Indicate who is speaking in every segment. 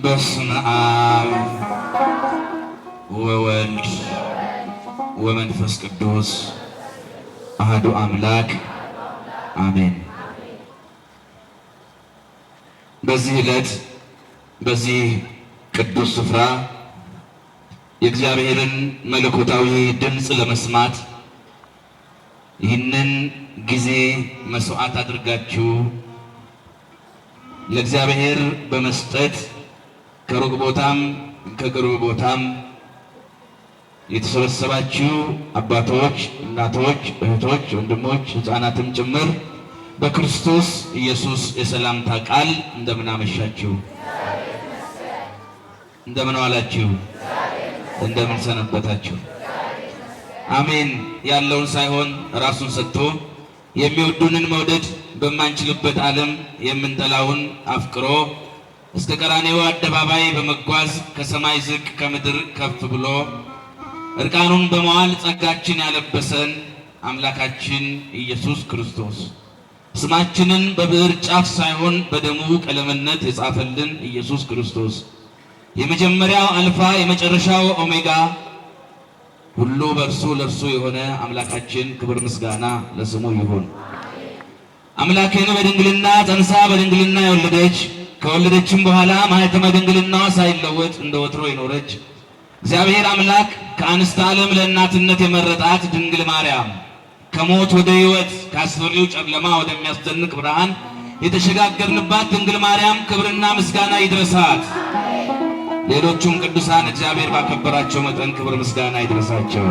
Speaker 1: በስመ አብ ወወልድ ወመንፈስ ቅዱስ አሐዱ አምላክ አሜን። በዚህ ዕለት በዚህ ቅዱስ ስፍራ የእግዚአብሔርን መለኮታዊ ድምፅ ለመስማት ይህንን ጊዜ መስዋዕት አድርጋችሁ ለእግዚአብሔር በመስጠት ከሩቅ ቦታም ከቅርብ ቦታም የተሰበሰባችሁ አባቶች፣ እናቶች፣ እህቶች፣ ወንድሞች፣ ሕፃናትም ጭምር በክርስቶስ ኢየሱስ የሰላምታ ቃል እንደምን አመሻችሁ? እንደምን ዋላችሁ? እንደምን ሰነበታችሁ? አሜን። ያለውን ሳይሆን ራሱን ሰጥቶ የሚወዱንን መውደድ በማንችልበት ዓለም የምንጠላውን አፍቅሮ እስከ ቀራንዮ አደባባይ በመጓዝ ከሰማይ ዝቅ ከምድር ከፍ ብሎ እርቃኑን በመዋል ጸጋችን ያለበሰን አምላካችን ኢየሱስ ክርስቶስ ስማችንን በብዕር ጫፍ ሳይሆን በደሙ ቀለምነት የጻፈልን ኢየሱስ ክርስቶስ የመጀመሪያው አልፋ የመጨረሻው ኦሜጋ ሁሉ በእርሱ ለእርሱ የሆነ አምላካችን ክብር ምስጋና ለስሙ ይሁን። አምላክን በድንግልና ጸንሳ በድንግልና የወለደች ከወለደችም በኋላ ማኅተመ ድንግልናዋ ሳይለወጥ እንደ ወትሮ የኖረች እግዚአብሔር አምላክ ከአንስተ ዓለም ለእናትነት የመረጣት ድንግል ማርያም ከሞት ወደ ሕይወት ከአስፈሪው ጨለማ ወደሚያስደንቅ ብርሃን የተሸጋገርንባት ድንግል ማርያም ክብርና ምስጋና ይድረሳት። ሌሎቹም ቅዱሳን እግዚአብሔር ባከበራቸው መጠን ክብር ምስጋና ይድረሳቸው።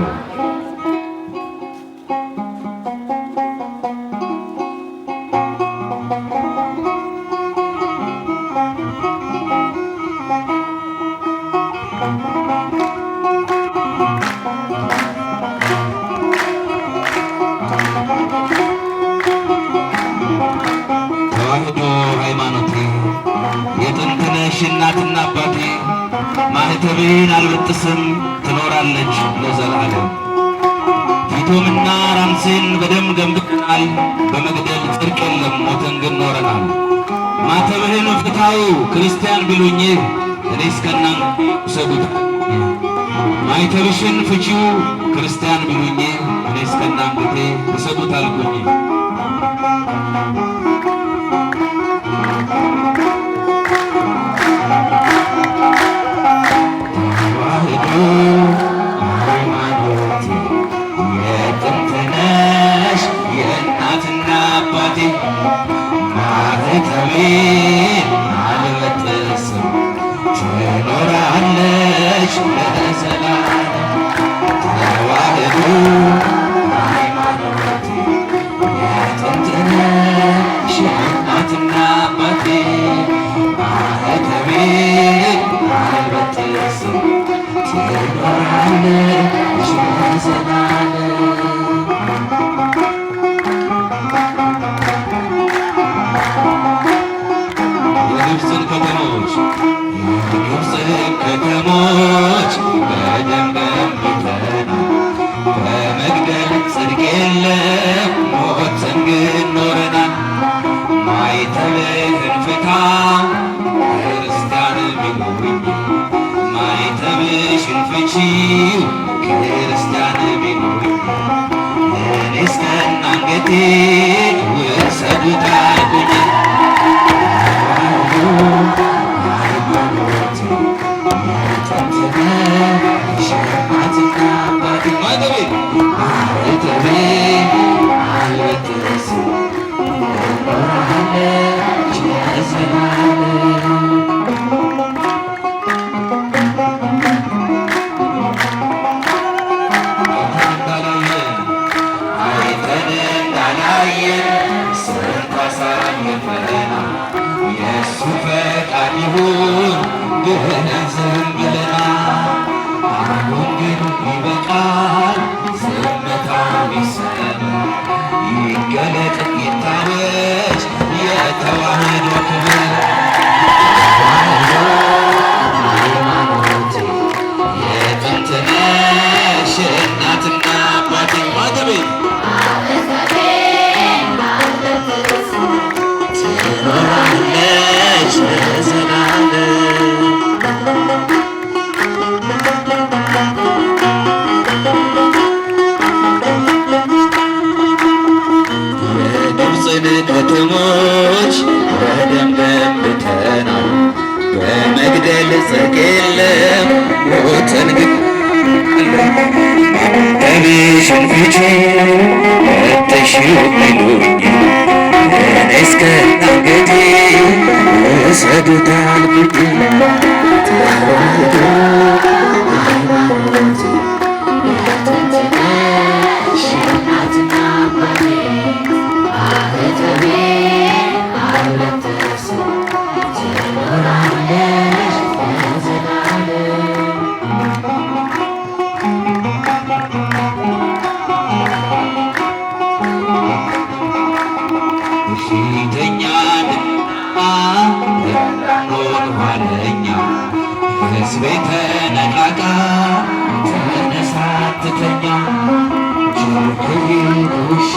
Speaker 1: ተዋሕዶ ሃይማኖቴ የጥንት ነሽ እናትና አባቴ ማኅተቤን አልበጥስም ትኖራለች ለዘላለም። ፊቶምና ራምሴን በደም ገንብተናል፣ በመግደል ጽድቅ የለም ሞተን ግን ኖረናል። ማኅተብህን ፍታው ክርስቲያን ቢሉኝ እኔ እስከናንተ ውሰዱት። ማኅተብሽን ፍቺው ክርስቲያን ቢሉኝ እኔ እስከናንተ ውሰዱት አልኩኝ። ሃይማኖቴ የጥንት ነሽ የእናትና አባቴ ማኅተቤን አልበጥስም ትኖራለች ለዘላለም። ተዋሕዶ ሃይማኖቴ የጥንት ነሽ የእናትና አባቴ ማኅተቤን አልበጥስም ትኖራለች ለዘላለም። የግብፅን ከተሞች በደም ገንብተናል፣ በመግደል ጽድቅ የለም ሞተን ግን ኖረናል። ማኅተብህን ፍታ ክርስቲያን ቢሉኝ ማኅተብሽን ፍቺው ክርስቲያን ቢሉኝ እኔ እስከናንገቴ ውሰዱት አልኩኝ። ሃይማኖቴ የጥንት ነሽ የእናትና አባቴ ማኅተቤን አልበጥስም ትኖራለች ለዘላለም። የእሱ ፈቃድ ይሁን ብለን ዝም ብለናል። አሁን ግን ይበቃል ዝምታው ይሰማ፣ ይገለጥ ይታወጅ የተዋሕዶ ክብር። ሃይማኖቴ የጥንት ነሽ እናትና አባቴ ማኅተቤን ትኖራለች ለዘላለም። የግብፅን ከተሞች በደም ገንብተናል፣ በመግደል ጽድቅ የለም ሞተን ግን ማኅተብሽን ፍቺው ፈትሺው ቢሉኝ እኔ እስከናንገቴ ውሰዱት አልኩኝ። ተዋሕዶ ሃይማኖቴ ውሻ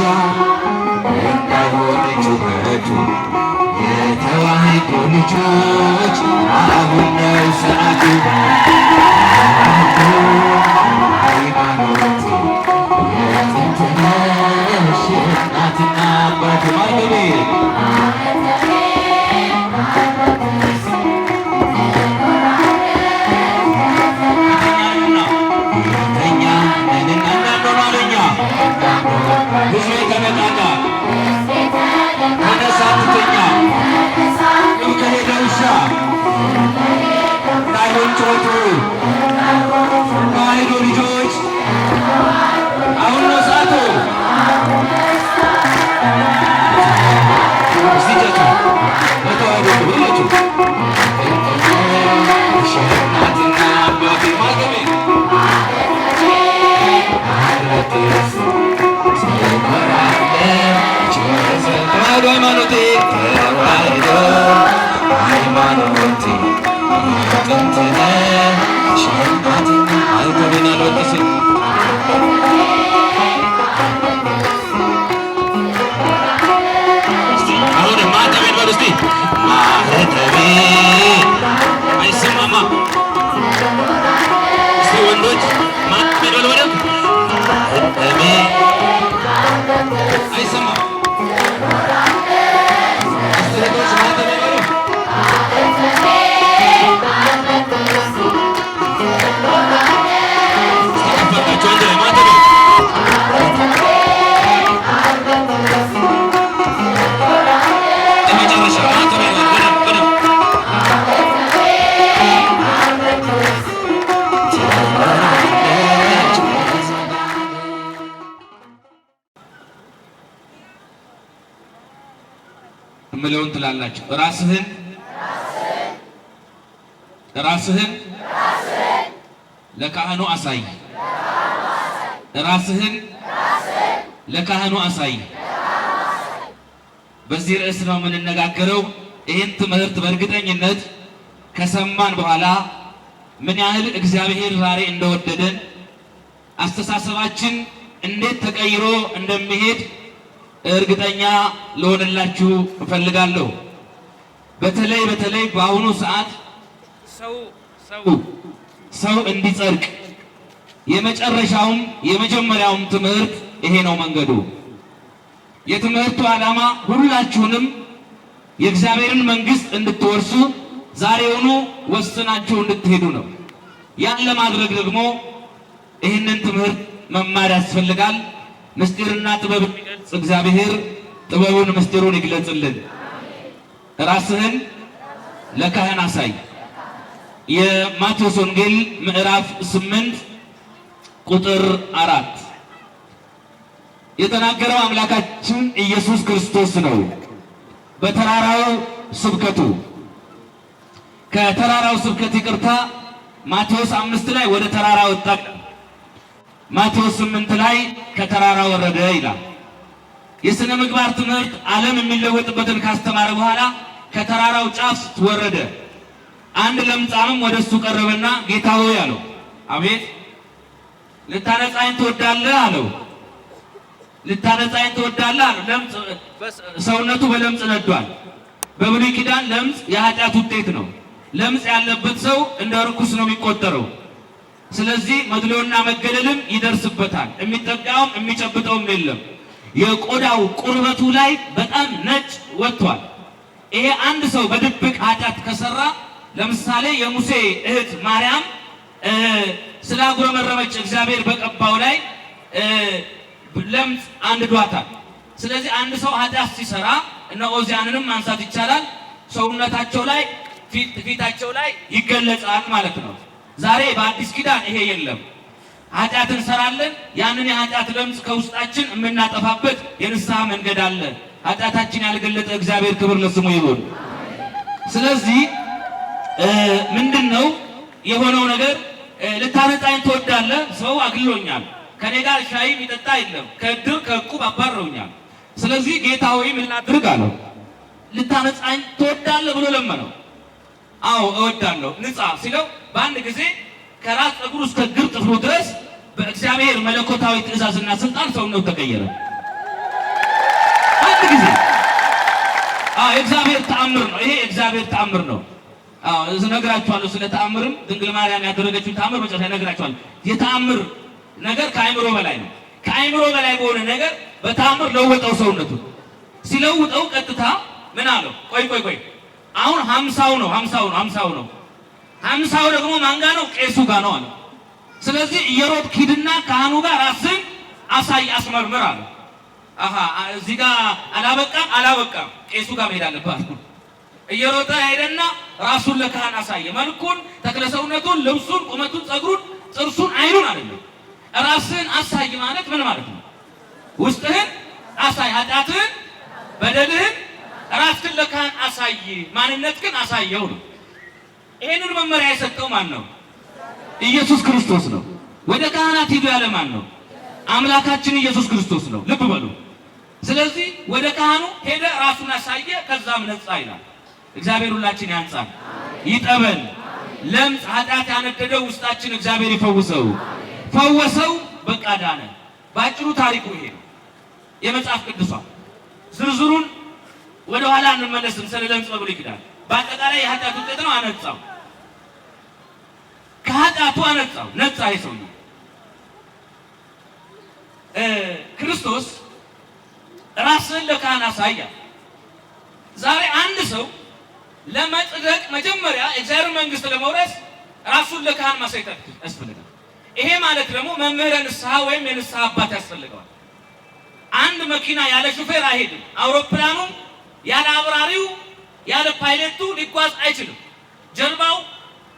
Speaker 1: እንዳይሆን ጩኸቱ የተዋሕዶ ልጆች አሁን ነው ሰዓቱ። ሃይማኖት የጥንት ነሽ እናትና አባት ማይገቤ ብዙ የተነቃቃ ተነሳትተኛ ከሄደ ውሻ እንዳይሆን ጩኸቱ ተዋሕዶ ልጆች አሁን ነው ሰዓቱ። እስቲ ጨቱ በተዋሕዶ ሁላችሁ እናትና አባቴ ማገቤ ተዋሕዶ ሃይማኖቴ ተዋሕዶ ሃይማኖቴ የጥንት ነሽ እናትና ማኅተቤን አልበጥስም። አሁን ማኅተቤን በሉ እስቲ ማኅተቤ አይሰማማ። እስቲ ወንዶች ማኅተቤን በሉ በደምብ ማኅተቤ አይሰማም። ሴቶች ማኅተቤ በሉ ተከፈታቸው አንድ ላይ ማኅተቤ የመጨረሻ ማኅተቤ በደምብ በደምብ እምለውን ትላላችሁ። ራስህን ለካህኑ አሳይ። ራስህን ለካህኑ አሳይ። በዚህ ርዕስ ነው የምንነጋገረው። ይህን ትምህርት በእርግጠኝነት ከሰማን በኋላ ምን ያህል እግዚአብሔር ዛሬ እንደወደደን አስተሳሰባችን እንዴት ተቀይሮ እንደሚሄድ እርግጠኛ ልሆንላችሁ እፈልጋለሁ። በተለይ በአሁኑ ሰዓት ሰው እንዲጸድቅ የመጀመሪያውም ትምህርት ይሄ ነው መንገዱ። የትምህርቱ ዓላማ ሁላችሁንም የእግዚአብሔርን መንግሥት እንድትወርሱ ዛሬውኑ ወስናችሁ እንድትሄዱ ነው። ያን ለማድረግ ደግሞ ይህንን ትምህርት መማር ያስፈልጋል። ምስጢርና ጥበብ የሚገልጽ እግዚአብሔር ጥበቡን ምስጢሩን ይግለጽልን። ራስህን ለካህን አሳይ። የማቴዎስ ወንጌል ምዕራፍ 8 ቁጥር 4 የተናገረው አምላካችን ኢየሱስ ክርስቶስ ነው። በተራራው ስብከቱ ከተራራው ስብከት ይቅርታ ማቴዎስ 5 ላይ ወደ ተራራ ወጣ፣ ማቴዎስ 8 ላይ ከተራራ ወረደ ይላል። የሥነ ምግባር ትምህርት ዓለም የሚለወጥበትን ካስተማረ በኋላ ከተራራው ጫፍ ወረደ። አንድ ለምጻምም ወደ እሱ ቀረበና ጌታ ሆይ አለው። አቤት። ልታነጻኝ ትወዳለህ አለው። ልታነጻኝ ትወዳለህ አለው። ለምጽ ሰውነቱ በለምጽ ነዷል። በብሉይ ኪዳን ለምጽ የኃጢአት ውጤት ነው። ለምጽ ያለበት ሰው እንደ ርኩስ ነው የሚቆጠረው። ስለዚህ መድሎና መገለልም ይደርስበታል። የሚጠጋውም የሚጨብጠውም የለም። የቆዳው ቁርበቱ ላይ በጣም ነጭ ወጥቷል። ይሄ አንድ ሰው በድብቅ ኃጢአት ከሰራ ለምሳሌ የሙሴ እህት ማርያም ስላጉረመረመች እግዚአብሔር በቀባው ላይ ለምጽ አንድዷታል። ስለዚህ አንድ ሰው ኃጢአት ሲሰራ እነ ኦዚያንንም ማንሳት ይቻላል። ሰውነታቸው ላይ ፊታቸው ላይ ይገለጻል ማለት ነው። ዛሬ በአዲስ ኪዳን ይሄ የለም። ኃጢአት እንሰራለን። ያንን የኃጢአት ለምጽ ከውስጣችን የምናጠፋበት የንስሐ መንገድ አለ። ኃጢአታችን ያልገለጠ እግዚአብሔር ክብር ለስሙ ይሁን። ስለዚህ ምንድነው የሆነው ነገር? ልታነጻኝ ትወዳለህ? ሰው አግሎኛል፣ ከኔ ጋር ሻይ የሚጠጣ የለም፣ ከእድር ከዕቁብ አባረውኛል። ስለዚህ ጌታ ሆይ ምን ላድርግ አለው። ልታነጻኝ ትወዳለህ ብሎ ለመነው። አዎ እወዳለሁ ንጻ ሲለው በአንድ ጊዜ ከራስ ፀጉሩ እስከ እግር ጥፍሩ ድረስ በእግዚአብሔር መለኮታዊ ትእዛዝና ስልጣን ሰውነቱ ተቀየረ። አንድ ጊዜ እግዚአብሔር ተአምር ነው። ይሄ እግዚአብሔር ተአምር ነው። እነግራችኋለሁ ስለ ተአምርም ድንግል ማርያም ያደረገችው ተአምር መጨረሻ እነግራችኋለሁ። የተአምር ነገር ከአይምሮ በላይ ነው። ከአይምሮ በላይ በሆነ ነገር በተአምር ለወጠው ሰውነቱ። ሲለውጠው ቀጥታ ምን አለው? ቆይ አሁን 50 ነው 50 ደግሞ ማን ጋር ነው? ቄሱ ጋር ነው አለ። ስለዚህ እየሮጥክ ሂድና ካህኑ ጋር ራስን አሳይ፣ አስመርምር አለ። እዚህ ጋር አላበቃም፣ ቄሱ ጋር መሄድ አለበት። እየሮጠ ሄደና ራሱን ለካህን አሳየ። መልኩን፣ ተክለሰውነቱን፣ ልብሱን፣ ቁመቱን፣ ጸጉሩን፣ ጥርሱን፣ አይኑን አይደለም። ራስን አሳይ ማለት ምን ማለት ነው? ውስጥህን አሳይ፣ ኃጢአትህን፣ በደልህን ራስህን ለካህን አሳይ፣ ማንነትህን አሳየው ነው። ይሄንን መመሪያ የሰጠው ማን ነው? ኢየሱስ ክርስቶስ ነው። ወደ ካህናት ሂዱ ያለ ማን ነው? አምላካችን ኢየሱስ ክርስቶስ ነው። ልብ በሉ። ስለዚህ ወደ ካህኑ ሄደ፣ ራሱን አሳየ፣ ከዛም ነጻ ይላል። እግዚአብሔር ሁላችን ያንጻል፣ ይጠበል። ለምጽ ኃጢአት ያነደደው ውስጣችን እግዚአብሔር ይፈውሰው። ፈወሰው፣ በቃ ዳነ። ባጭሩ ታሪኩ ይሄ ነው። የመጽሐፍ ቅዱሷ ዝርዝሩን ወደ ኋላ እንመለስም። ስለ ለምጽ በብሉይ ኪዳን በአጠቃላይ የኃጢአት ውጤት ነው። አነጻው፣ ከኃጢአቱ አነጻው፣ ነጻ። ይሰው ክርስቶስ ራስን ለካህን አሳያ። ዛሬ አንድ ሰው ለመጽደቅ መጀመሪያ እግዚአብሔር መንግስት ለመውረስ ራሱን ለካህን ማሳየት ያስፈልጋል። ይሄ ማለት ደግሞ መምህረ ንስሐ ወይም የንስሐ አባት ያስፈልገዋል። አንድ መኪና ያለ ሹፌር አይሄድም። አውሮፕላኑም ያለ አብራሪው ያለ ፓይለቱ ሊጓዝ አይችልም።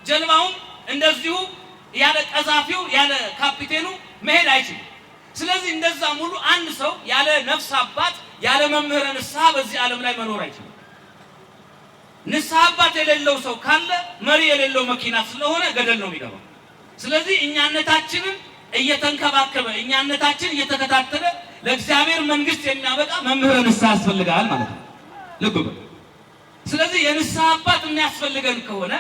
Speaker 1: ጀልባውም እንደዚሁ ያለ ቀዛፊው ያለ ካፒቴኑ መሄድ አይችልም። ስለዚህ እንደዛ ሙሉ አንድ ሰው ያለ ነፍስ አባት ያለ መምህረ ንስሐ በዚህ ዓለም ላይ መኖር አይችልም። ንስሐ አባት የሌለው ሰው ካለ መሪ የሌለው መኪና ስለሆነ ገደል ነው የሚገባው። ስለዚህ እኛነታችንን እየተንከባከበ እኛነታችን እየተከታተለ ለእግዚአብሔር መንግስት የሚያበቃ መምህረ ንስሐ ያስፈልጋል ማለት ነው። ልብ በሉ። ስለዚህ የንስሐ አባት የሚያስፈልገን ከሆነ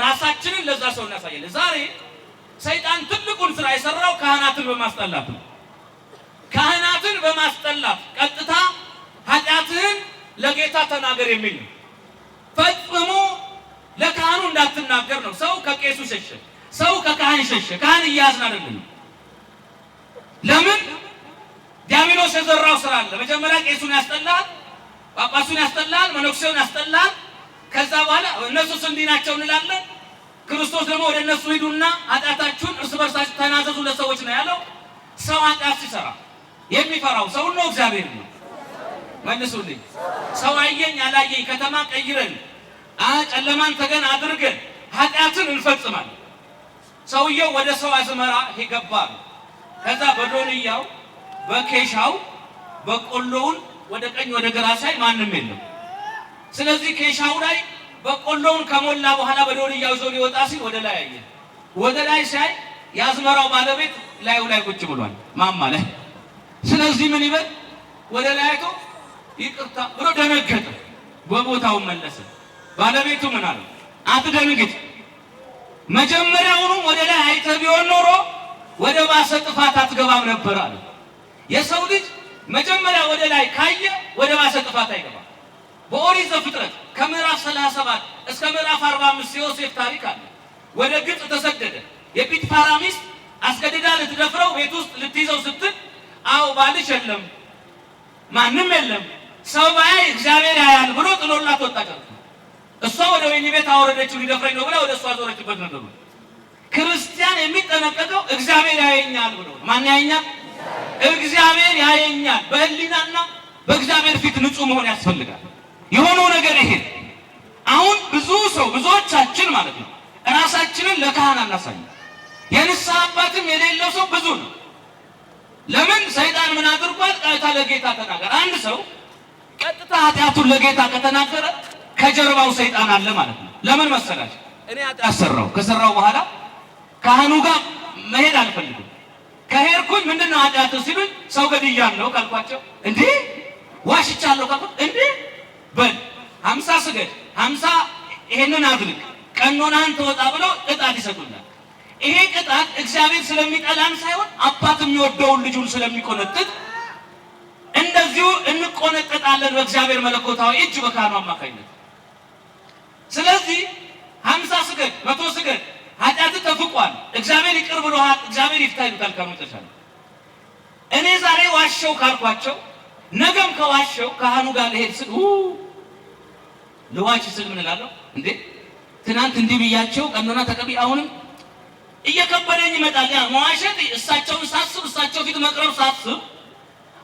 Speaker 1: ራሳችንን ለዛ ሰው እናሳያለን። ዛሬ ሰይጣን ትልቁን ስራ የሰራው ካህናትን በማስጠላት ነው። ካህናትን በማስጠላት ቀጥታ ኃጢአትህን ለጌታ ተናገር የሚል ነው። ፈጽሞ ለካህኑ እንዳትናገር ነው። ሰው ከቄሱ ሸሸ፣ ሰው ከካህን ሸሸ። ካህን እያዝን አይደለም። ለምን? ዲያብሎስ የዘራው ስራ አለ። መጀመሪያ ቄሱን ያስጠላል፣ ጳጳሱን ያስጠላል፣ መነኩሴውን ያስጠላል። ከዛ በኋላ እነሱስ እንዲህ ናቸው እንላለን። ክርስቶስ ደግሞ ወደ እነሱ ሂዱና ኃጢአታችሁን እርስ በርሳችሁ ተናዘዙ ለሰዎች ነው ያለው። ሰው ኃጢአት ሲሰራ የሚፈራው ሰው ነው እግዚአብሔር ነው? መልሱልኝ። ሰው አየኝ አላየኝ ከተማ ቀይረን ጨለማን ተገን አድርገን ኃጢአትን እንፈጽማለን። ሰውየው ወደ ሰው አዝመራ ይገባል። ከዛ በዶንያው በኬሻው በቆሎውን ወደ ቀኝ ወደ ግራ ሳይ ማንም የለም። ስለዚህ ኬሻው ላይ በቆሎውን ከሞላ በኋላ በዶንያው ይዞ ሊወጣ ሲል ወደ ላይ አየ። ወደ ላይ ሳይ የአዝመራው ባለቤት ላዩ ላይ ቁጭ ብሏል ማማ ላይ። ስለዚህ ምን ይበል? ወደ ላይ አይቶ ይቅርታ ብሎ ደነገጠ፣ በቦታው መለሰ። ባለቤቱ ምን አለ? አትደንግጥ፣ መጀመሪያውኑ ወደ ላይ አይተህ ቢሆን ኖሮ ወደ ባሰ ጥፋት አትገባም ነበር አለ። የሰው ልጅ መጀመሪያ ወደ ላይ ካየ ወደ ባሰ ጥፋት አይገባም። በኦሪት ዘፍጥረት ከምዕራፍ 37 እስከ ምዕራፍ 45 የዮሴፍ ታሪክ አለ። ወደ ግብፅ ተሰደደ። የጲጥፋራ ሚስት አስገድዳ ልትደፍረው ቤት ውስጥ ልትይዘው ስትል አው ባልሽ የለም ማንም የለም ሰው ባይ እግዚአብሔር ያያል ብሎ ጥሎላት ወጣች። እሷ ወደ ወህኒ ቤት አወረደችው። ሊደፍረኝ ነው ብላ ወደ እሷ ዞረችበት ነገር ነው። ክርስቲያን የሚጠነቀቀው እግዚአብሔር ያየኛል ብሎ ማን ያየኛል? እግዚአብሔር ያየኛል። በህሊናና በእግዚአብሔር ፊት ንጹህ መሆን ያስፈልጋል። የሆነው ነገር ይሄ አሁን ብዙዎቻችን ማለት ነው ራሳችንን ለካህን አናሳይም። የንስሐ አባትም የሌለው ሰው ብዙ ነው። ለምን? ሰይጣን ምን አድርጓል? ቀጥታ ለጌታ ተናገረ። አንድ ሰው ቀጥታ ኃጢአቱን ለጌታ ከተናገረ ከጀርባው ሰይጣን አለ ማለት ነው። ለምን መሰላችሁ? እኔ ኃጢአት ሰራው ከሰራው በኋላ ካህኑ ጋር መሄድ አልፈልግም። ከሄድኩኝ ምንድነው ኃጢአት ሲሉኝ ሰው ገድያለሁ ካልኳቸው እንዴ ዋሽቻለሁ ካልኳቸው እንዴ በል 50 ስገድ 50 ይሄንን አድርግ ቀኖናን ተወጣ ብለው ቅጣት ይሰጡኛል። ይሄ ቅጣት እግዚአብሔር ስለሚጠላን ሳይሆን አባት የሚወደውን ልጁን ስለሚቆነጥጥ እንደዚሁ እንቆነጠጣለን በእግዚአብሔር መለኮታዊ እጅ በካህኑ አማካኝነት። ስለዚህ 50 ስገድ 100 ስገድ ኃጢአት ተፍቋል፣ እግዚአብሔር ይቅር ብሎሃል፣ እግዚአብሔር ይፍታ ይሉታል ካመጣሻል። እኔ ዛሬ ዋሸው ካልኳቸው ነገም ከዋሸው ካህኑ ጋር ልሄድ ስል ልዋሽ ስል ምን እላለሁ እንዴ ትናንት እንዲህ ብያቸው ቀኖና ተቀቢ አሁንም እየከበደኝ ይመጣል። ያ መዋሸት እሳቸውን ሳስብ እሳቸው ፊት መቅረብ ሳስብ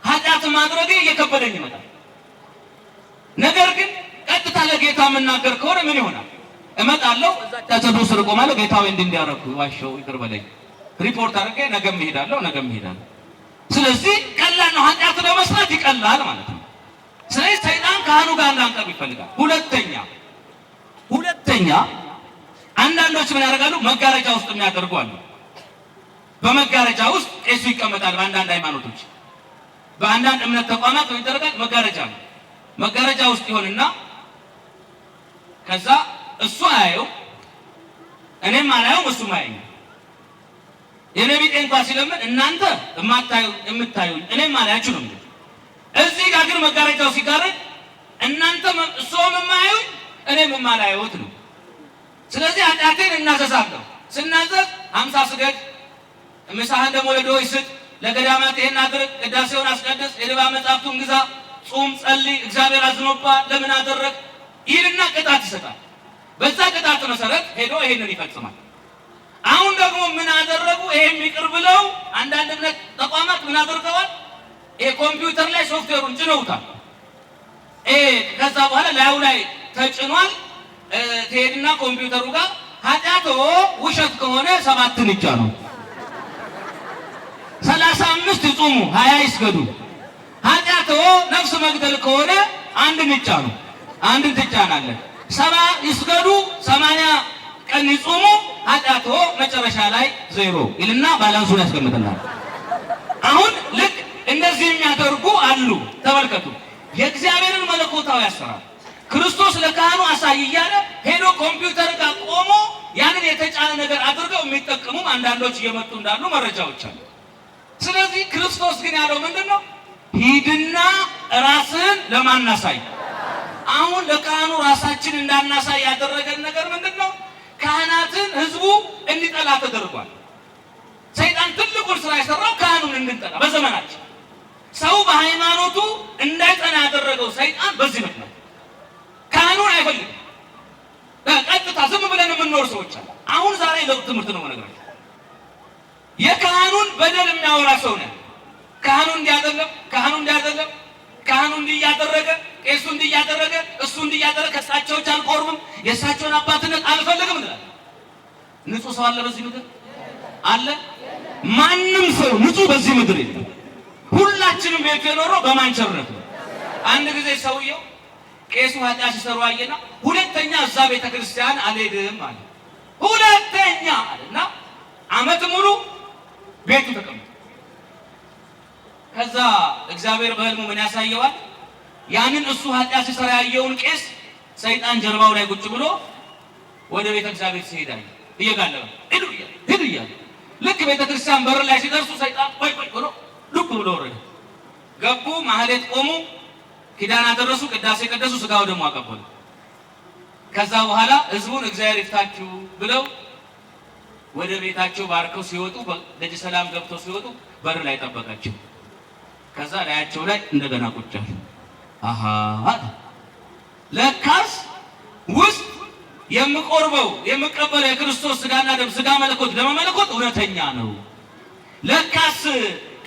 Speaker 1: ኃጢአት ማድረግ እየከበደኝ ይመጣል። ነገር ግን ቀጥታ ለጌታ መናገር ከሆነ ምን ይሆናል? እመጣለሁ ተሰዶ ስር ቆማለሁ። ጌታው እንዲያረኩ ዋሸው ይቅር በለኝ ሪፖርት አድርጌ ነገም እሄዳለሁ። ስለዚህ ቀላል ነው፣ ኃጢአት ለመስራት ይቀላል ማለት ነው። ስለዚህ ሰይጣን ካህኑ ጋር እንዳንቀርብ ይፈልጋል። ሁለተኛ አንዳንዶች ምን ያደርጋሉ? መጋረጃ ውስጥ የሚያደርጉ አሉ። በመጋረጃ ውስጥ ቄሱ ይቀመጣል። በአንዳንድ ሃይማኖቶች፣ በአንዳንድ እምነት ተቋማት ምን ይደረጋል? መጋረጃ ውስጥ ይሆንና ከዛ እሱ አያየው እኔም አላየውም እሱም አያየኝ። የነቢጤ እንኳን ሲለምን እናንተ የምታዩኝ እኔም አላያችሁ ነው የሚለው። እዚህ ጋር ግን መጋረጃው ሲጋረድ እናንተ እሱም የማያዩኝ እኔም የማላየውት ነው። ስለዚህ ኃጢአቴን እናዘዛለሁ። ስናዘዝ 50 ስገድ፣ ምሳህን ደግሞ ለድሆች ስጥ፣ ለገዳማት ይሄን አድርግ፣ ቅዳሴውን አስቀድስ፣ የንባብ መጻሕፍቱን ግዛ፣ ጹም፣ ጸልይ፣ እግዚአብሔር አዝኖብሃል ለምን አደረግ ይልና ቅጣት ይሰጣል። በዛ ቅጣት መሰረት ሄዶ ይሄንን ይፈጽማል። አሁን ደግሞ ምን አደረጉ? ይሄን ይቅር ብለው አንዳንድ እምነት ተቋማት ምን አደርገዋል? ይሄ ኮምፒውተር ላይ ሶፍትዌሩን ጭነውታል። ከዛ በኋላ ላዩ ላይ ተጭኗል። ትሄድና ኮምፒውተሩ ጋር ኃጢአቶ ውሸት ከሆነ 7 ይጫኑ፣ 35 ይጹሙ፣ 20 ይስገዱ። ኃጢአቶ ነፍስ መግደል ከሆነ 1 ይጫኑ፣ 1 ትጫናለህ። 70 ይስገዱ፣ 80 ቀን ይጹሙ፣ ኃጢአቶ መጨረሻ ላይ 0 ይልና ባላንሱን ያስቀምጥልናል። አሁን ልክ እንደዚህ የሚያደርጉ አሉ። ተመልከቱ፣ የእግዚአብሔርን መለኮታዊ አሰራር ክርስቶስ ለካህኑ አሳይ እያለ ሄዶ ኮምፒውተር ጋር ቆሞ ያንን የተጫነ ነገር አድርገው የሚጠቀሙም አንዳንዶች እየመጡ እንዳሉ መረጃዎች አሉ። ስለዚህ ክርስቶስ ግን ያለው ምንድነው? ሂድና ራስን ለማናሳይ። አሁን ለካህኑ ራሳችን እንዳናሳይ ያደረገን ነገር ምንድነው? ካህናትን ህዝቡ እንዲጠላ ተደርጓል። ሰይጣን ትልቁን ስራ የሰራው ካህኑን እንድንጠላ በዘመናችን ሰው በሃይማኖቱ እንዳይጠና ያደረገው ሰይጣን በዚህ ምክንያት ካህኑን አይፈልግም። ቀጥታ ዝም ብለን የምንኖር ሰዎች አሉ። አሁን ዛሬ ለውጥ ትምህርት ነው ነገራችን። የካህኑን በደል የሚያወራ ሰው ነው። ካህኑ እንዲያደረገ ካህኑ እንዲያደረገ ቄሱ እንዲያደረገ እሱ እንዲያደረገ ከሳቸው አልቆርብም የሳቸውን አባትነት አልፈልግም እንላለን። ንጹህ ሰው አለ በዚህ ምድር አለ? ማንም ሰው ንጹህ በዚህ ምድር የለም። ሁላችንም ቤት የኖረው በማንቸርነት ነው። አንድ ጊዜ ሰውየው ቄሱ ኃጢአት ሲሰሩ አየና ሁለተኛ እዛ ቤተክርስቲያን አልሄድም አለ። ሁለተኛ አለና ዓመት ሙሉ ቤቱ ተቀምጦ ከዛ እግዚአብሔር በህልሙ ምን ያሳየዋል? ያንን እሱ ኃጢአት ሲሰራ ያየውን ቄስ ሰይጣን ጀርባው ላይ ቁጭ ብሎ ወደ ቤተ እግዚአብሔር ሲሄድ አየ። እየጋለበ ሂዱ እያለ ልክ ቤተክርስቲያን በር ላይ ሲደርሱ ሰይጣን ቆይ ብሎ ዱብ ብሎ ወረደ። ገቡ፣ ማህሌት ቆሙ፣ ኪዳን አደረሱ፣ ቅዳሴ ቀደሱ፣ ስጋው ደግሞ አቀበሉ። ከዛ በኋላ ህዝቡን እግዚአብሔር ይፍታችሁ ብለው ወደ ቤታቸው ባርከው ሲወጡ ደጅ ሰላም ገብተው ሲወጡ በር ላይ ጠበቃቸው። ከዛ ላያቸው ላይ እንደገና ቁጭ አሉ። አሃ ለካስ ውስጥ የምቀበለው የክርስቶስ ስጋና ደም ስጋ መለኮት ደም መለኮት እውነተኛ ነው። ለካስ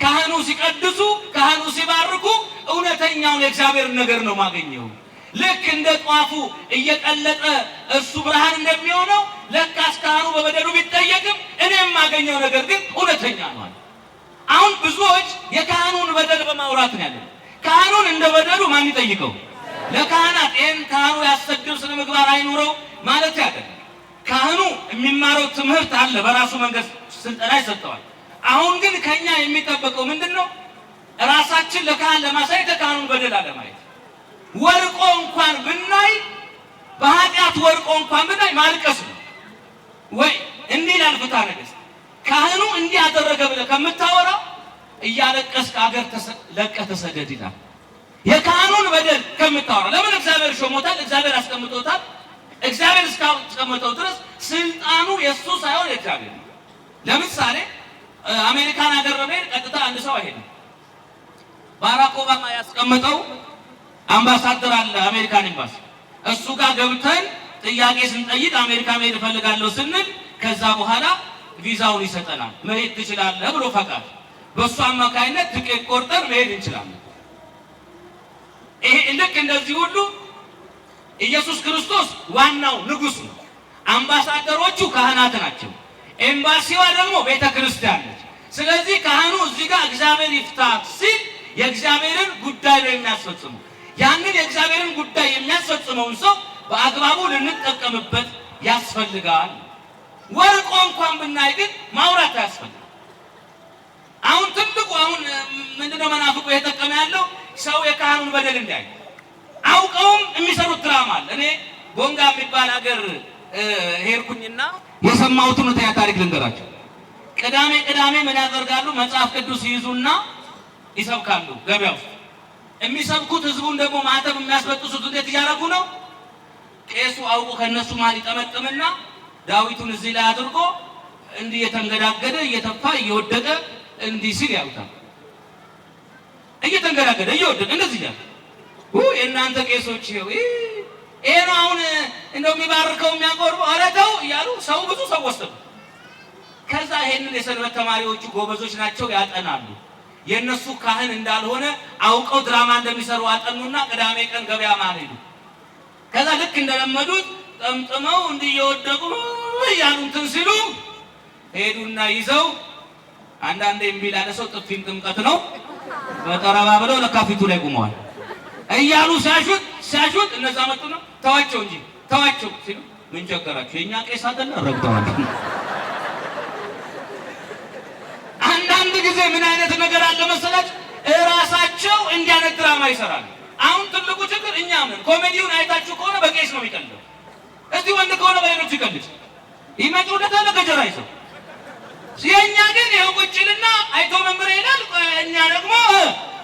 Speaker 1: ካህኑ ሲቀድሱ ካህኑ ሲባርኩ እውነተኛውን የእግዚአብሔር ነገር ነው ማገኘው። ልክ እንደ ጧፉ እየቀለጠ እሱ ብርሃን እንደሚሆነው ለካስ ካህኑ በበደሉ ቢጠየቅም እኔ የማገኘው ነገር ግን እውነተኛ ነው። አሁን ብዙዎች የካህኑን በደል በማውራት ነው ያለው። ካህኑን እንደ በደሉ ማን ይጠይቀው? ለካህናት ይሄን ካህኑ ያሰድብ ስነ ምግባር አይኑረው ማለት ያደለ። ካህኑ የሚማረው ትምህርት አለ፣ በራሱ መንገድ ስልጠና ይሰጠዋል። አሁን ግን ከኛ የሚጠበቀው ምንድነው? ራሳችን ለካህን ለማሳየት ካህኑን በደል አለማየት። ወርቆ እንኳን ብናይ በኃጢአት ወርቆ እንኳን ብናይ ማልቀስ ነው ወይ እንዲህ ላልፍታ ነገስ ካህኑ እንዲህ ያደረገ ብለህ ከምታወራ እያለቀስክ አገር ለቀህ ተሰደድ ይላል። የካህኑን በደል ከምታወራ ለምን እግዚአብሔር ሾሞታል፣ እግዚአብሔር አስቀምጦታል። እግዚአብሔር እስካስቀመጠው ድረስ ስልጣኑ የሱ ሳይሆን የእግዚአብሔር ነው። ለምሳሌ አሜሪካን ሀገር በመሄድ ቀጥታ አንድ ሰው አይሄድም። ባራክ ኦባማ ያስቀመጠው አምባሳደር አለ አሜሪካን ኤምባሲ። እሱ ጋር ገብተን ጥያቄ ስንጠይቅ አሜሪካ መሄድ እፈልጋለሁ ስንል ከዛ በኋላ ቪዛውን ይሰጠናል። መሄድ ትችላለህ ብሎ ፈቃድ፣ በእሱ አማካይነት ትኬት ቆርጠን መሄድ እንችላለን። ይሄ ልክ እንደዚህ ሁሉ ኢየሱስ ክርስቶስ ዋናው ንጉሥ ነው። አምባሳደሮቹ ካህናት ናቸው። ኤምባሲዋ ደግሞ ቤተ ክርስቲያን ነች። ስለዚህ ካህኑ እዚህ ጋር እግዚአብሔር ይፍታ ሲል የእግዚአብሔርን ጉዳይ ነው የሚያስፈጽመው። ያንን የእግዚአብሔርን ጉዳይ የሚያስፈጽመውን ሰው በአግባቡ ልንጠቀምበት ያስፈልጋል። ወርቆ እንኳን ብናይ ግን ማውራት ያስፈልጋል። አሁን ትልቁ ምንድነው መናፍቁ የተጠቀመ ያለው ሰው የካህኑን በደል እንዳይ አውቀውም የሚሰሩት ድራማ አለ። እኔ ቦንጋ የሚባል ሀገር ሄድኩኝና የሰማሁትን ታሪክ ልንገራቸው። ቅዳሜ ምን ያደርጋሉ? መጽሐፍ ቅዱስ ይይዙና ይሰብካሉ። ገበያ ውስጥ የሚሰብኩት ህዝቡን ደግሞ ማተብ የሚያስበጥሱት እንዴት እያደረጉ ነው? ቄሱ አውቆ ከነሱ መሀል ይጠመጥምና ዳዊቱን እዚህ ላይ አድርጎ እንዲህ እየተንገዳገደ እየተፋ እየወደቀ እንዲህ ሲል ያውታል። እየተንገዳገደ እየወደቀ እንደዚህ ይላል። የእናንተ ቄሶች ይሄ ነው አሁን እንደው የሚባርከው የሚያቆርበው፣ ኧረ ተው እያሉ ሰው ብዙ ሰው ወሰዱ። ከዛ ይሄንን የሰንበት ተማሪዎቹ ጎበዞች ናቸው፣ ያጠናሉ። የእነሱ ካህን እንዳልሆነ አውቀው ድራማ እንደሚሰሩ አጠኑና ቅዳሜ ቀን ገበያ መሀል ሄዱ። ከዛ ልክ እንደለመዱት ጠምጥመው እንዲህ እየወደቁ እያሉ እንትን ሲሉ ሄዱና ይዘው አንዳንዴ የሚል አለ ሰው ጥፊም ጥምቀት ነው በጠረባ ብለው ለካ ፊቱ ላይ ቆመዋል እያሉ ሲያሹት እነዛ መጡ ነው ተዋቸው እንጂ ተዋቸው ሲሉ ምን ቸገራቸው የኛ ቄስ አይደለ ረግጠዋል። አንዳንድ ጊዜ ምን አይነት ነገር አለ መሰላችሁ? እራሳቸው እንዲያነት ድራማ ይሰራሉ። አሁን ትልቁ ችግር እኛ ምን ኮሜዲውን አይታችሁ ከሆነ በቄስ ነው የሚቀልደው። እስቲ ወንድ ከሆነ በሌሎች ይቀልድ ይመጡ ወደታለ ገጀራ ይሰው የኛ ግን ይሄው ቁጭልና አይቶ መምረ ይላል። እኛ ደግሞ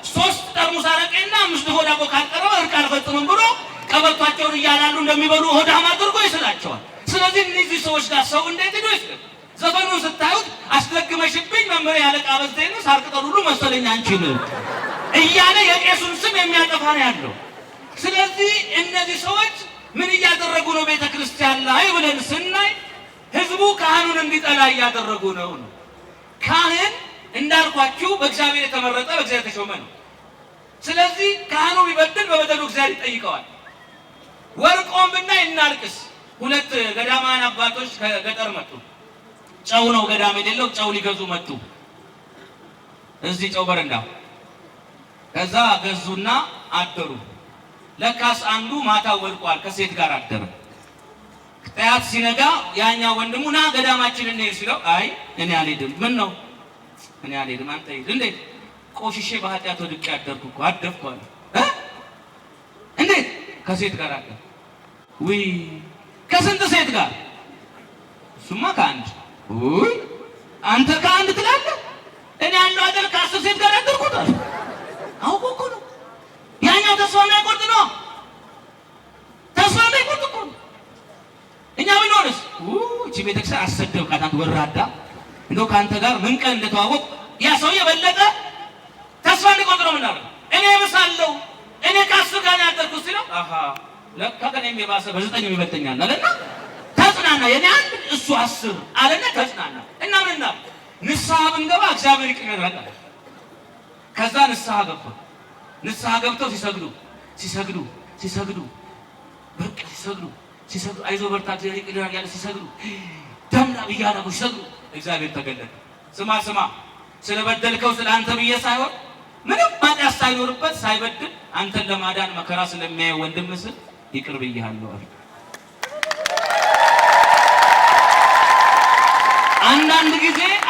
Speaker 1: 3 ጠርሙስ አረቄና 5 ሆዳ ኮካ አቀረበ እርቅ አልፈጽምም ብሎ ቀበቷቸውን እያላሉ እንደሚበሉ ሆዳም አድርጎ ይስላቸዋል። ስለዚህ እነዚህ ሰዎች ጋር ሰው እንዴት ነው ይስል? ዘፈኑን ስታዩት አስደግመሽብኝ መምረ ያለቃ በዘይነ ሳርቅጠሉ ሁሉ መሰለኝ አንቺን እያለ የቄሱን ስም የሚያጠፋ ነው ያለው። ስለዚህ እነዚህ ሰዎች ምን እያደረጉ ነው ቤተ ክርስቲያን ላይ ብለን ስናይ ህዝቡ ካህኑን እንዲጠላ እያደረጉ ነው። ካህን እንዳልኳችሁ በእግዚአብሔር የተመረጠ በእግዚአብሔር የተሾመ ነው። ስለዚህ ካህኑ ቢበድል በበደሉ እግዚአብሔር ይጠይቀዋል። ወርቆም ብናይ እናልቅስ። 2 ገዳማውያን አባቶች ከገጠር መጡ። ጨው ነው ገዳም የሌለው ጨው ሊገዙ መጡ። እዚህ ጨው በረንዳ ከዛ ገዙና አደሩ። ለካስ አንዱ ማታ ወድቋል፣ ከሴት ጋር አደረ። ጠዋት ሲነጋ ያኛ ወንድሙ ና ገዳማችን እንሄድ ሲለው አይ እኔ አልሄድም። ምን ነው እኔ አልሄድም። አንተ ሂድ። እንዴት? ቆሽሼ በኃጢአት ወድቄ አደርኩ እኮ አደፍኩ አለ። እንዴት? ከሴት ጋር አደረ። ውይ ከስንት ሴት ጋር? እሱማ ከአንድ። ውይ አንተ ከአንድ ትላለህ? እኔ ያለው አይደል ከ10 ሴት ጋር አደርኩት አለ። አውቆ እኮ ነው ያኛው ተስፋ የሚያቆርጥ ነው። ተስፋ የሚያቆርጥ እኮ ነው። እኛ ብንሆንስ እቺ ቤተክርስቲያን አሰደብካት አንተ ወራዳ፣ እንደው ከአንተ ጋር ምን ቀን እንደተዋወቅ ያ ሰው የበለጠ ተስፋ እንዲቆርጥ ነው የምናደርገው። እኔ እብሳለሁ እኔ ከ10 ጋር ያደርኩት ሲለው አሃ ለካ ከኔም የባሰ በ9 ይበልጠኛል አለና ተጽናና። የኔ አንድ እሱ 10 አለና ተጽናና። እና ምንና ንስሐ ብንገባ እግዚአብሔር ይቅር ይላል። ከዛ ንስሐ ገብተው ሲሰግዱ በቃ ሲሰግዱ አይዞህ በርታ እግዚአብሔር ይቅር ይላል ያለ ሲሰግዱ ደምና እያደረጉ ሲሰግዱ እግዚአብሔር ተገለጠ። ስማ ስለበደልከው ስለ አንተ ብዬ ሳይሆን ምንም ኃጢአት ሳይኖርበት ሳይበድል አንተን ለማዳን መከራ ስለሚያይ ወንድም ስል ይቅር ብዬሃለሁ አለ።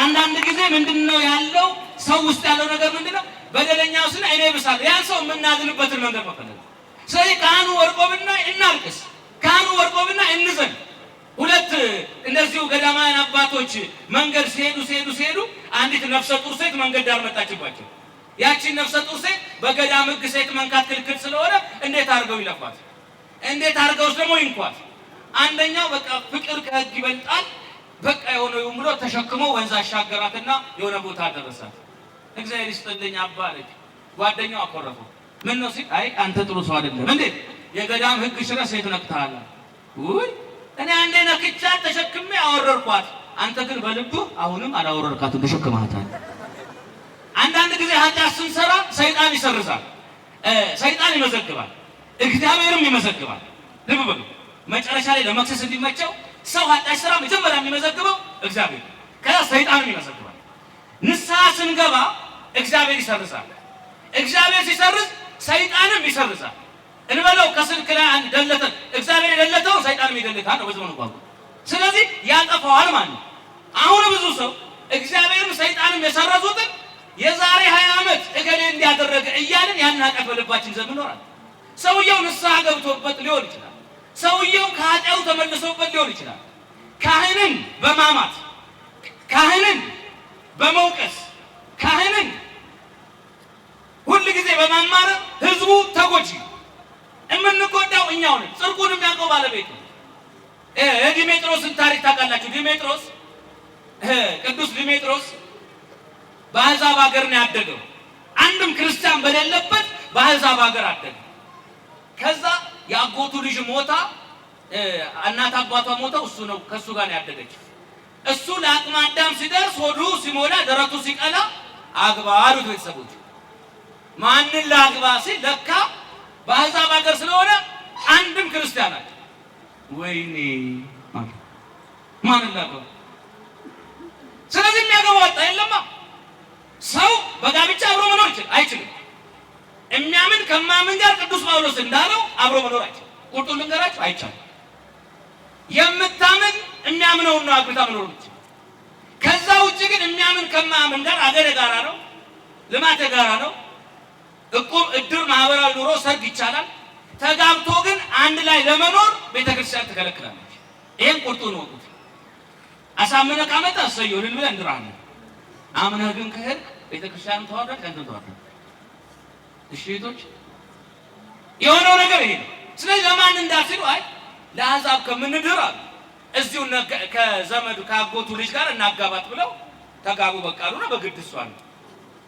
Speaker 1: አንዳንድ ጊዜ ምንድነው ያለው ሰው ውስጥ ያለው ነገር ምንድነው? በደለኛው ስለ እኔ ብሳል ያን ሰው የምናዝንበትን መንገድ መፈለግ። ስለዚህ ካህኑ ወርቆ ብናይ እናልቅስ፣ ካህኑ ወርቆ ብናይ እንዘን። ሁለት እንደዚሁ ገዳማውያን አባቶች መንገድ ሲሄዱ አንዲት ነፍሰ ጡር ሴት መንገድ ዳር መጣችባቸው። ያቺን ነፍሰ ጡር ሴት በገዳም ሕግ ሴት መንካት ክልክል ስለሆነ እንዴት አድርገው ይለፏት? እንዴት አድርገውስ ደግሞ ይንኳት? አንደኛው በቃ ፍቅር ከሕግ ይበልጣል በቃ የሆነው ብሎ ተሸክሞ ወንዝ አሻገራትና የሆነ ቦታ አደረሳት። እግዚአብሔር ይስጥልኝ አባለች። ጓደኛው አኮረፈው። ምን ነው ሲል አይ አንተ ጥሩ ሰው አይደለም እንዴ የገዳም ሕግ ሽረ ሴት ነክተሃል። ውይ እኔ አንዴ ነክቻት ተሸክሜ አወረርኳት። አንተ ግን በልብህ አሁንም አላወረርካትም ተሸክመሃታል። አንዳንድ ጊዜ ኃጢአት ስንሰራ ሰይጣን ይሰርዛል፣ ሰይጣን ይመዘግባል፣ እግዚአብሔርም ይመዘግባል። ልብ በሉ መጨረሻ ላይ ለመክሰስ እንዲመቸው ሰው ኃጢአት ስራ መጀመሪያ የሚመዘግበው እግዚአብሔር፣ ከዛ ሰይጣንም ይመዘግባል። ንስሐ ስንገባ እግዚአብሔር ይሰርዛል። እግዚአብሔር ሲሰርዝ ሰይጣንም ይሰርዛል። እንበለው ከስልክ ላይ አንድ ደለተ እግዚአብሔር የደለተው ሰይጣንም ይደልታል ነው በዘመኑ ቋንቋ። ስለዚህ ያጠፋዋል ማለት ነው። አሁን ብዙ ሰው እግዚአብሔርም ሰይጣንም የሰረዙትን የዛሬ 20 ዓመት እገሌ እንዲያደረገ እያልን ያናቀፍ በልባችን ዘመን ኖራል። ሰውየው ንስሐ ገብቶበት ሊሆን ይችላል። ሰውየው ከኃጢአቱ ተመልሶበት ሊሆን ይችላል። ካህንን በማማት ካህንን በመውቀስ ካህንን ሁሉ ጊዜ በማማረር ህዝቡ ተጎጂ፣ የምንጎዳው እኛው ነን። ጽድቁን የሚያውቀው ባለቤቱ ዲሜጥሮስን ታሪክ ታውቃላችሁ። ዲሜጥሮስ ቅዱስ ዲሜጥሮስ በአሕዛብ ሀገር ነው ያደገው። አንድም ክርስቲያን በሌለበት በአሕዛብ ሀገር አደገ። ከዛ የአጎቱ ልጅ ሞታ፣ እናት አባቷ ሞተው እሱ ነው ከሱ ጋር ነው ያደገችው። እሱ ለአቅመ አዳም ሲደርስ ሆዱ ሲሞላ ደረቱ ሲቀላ አግባ አሉት ቤተሰቦች። ማንን ላግባ ሲል ለካ በአሕዛብ ሀገር ስለሆነ አንድም ክርስቲያን አለ። ወይኔ ማንን ላግባ? ስለዚህ የሚያገባው ወጣ የለማ። ሰው በጋብቻ አብሮ መኖር አይችልም። የሚያምን ከማምን ጋር ቅዱስ ጳውሎስ እንዳለው አብሮ መኖር አይችልም። ቁርጡን ልንገራችሁ አይቻልም። የምታምን የሚያምነውን ነው አግብታ መኖር ይችላል። ከዛ ውጭ ግን የሚያምን ከማምን ጋር አገር ጋራ ነው፣ ልማት ጋራ ነው። እቁብ፣ እድር፣ ማህበራዊ ኑሮ፣ ሰርግ ይቻላል። ተጋብቶ ግን አንድ ላይ ለመኖር ቤተክርስቲያን ትከለክላለች። ይሄን ቁርጡን ወቁት። አሳምነህ ካመጣ እሰየው ልል ብለህ እንድራለን። አምነህ ግን ከሄድክ ቤተክርስቲያን ተዋርዳለች፣ አንተም ተዋርዳለህ። እሺ እህቶች የሆነው ነገር ይሄ ነው። ስለዚህ ለማን እንዳትሉ አይ ለአሕዛብ ከምንድር አሉ እዚሁ ከዘመዱ ከአጎቱ ልጅ ጋር እናጋባት ብለው ተጋቡ። በቃ አሉና በግድ እሷን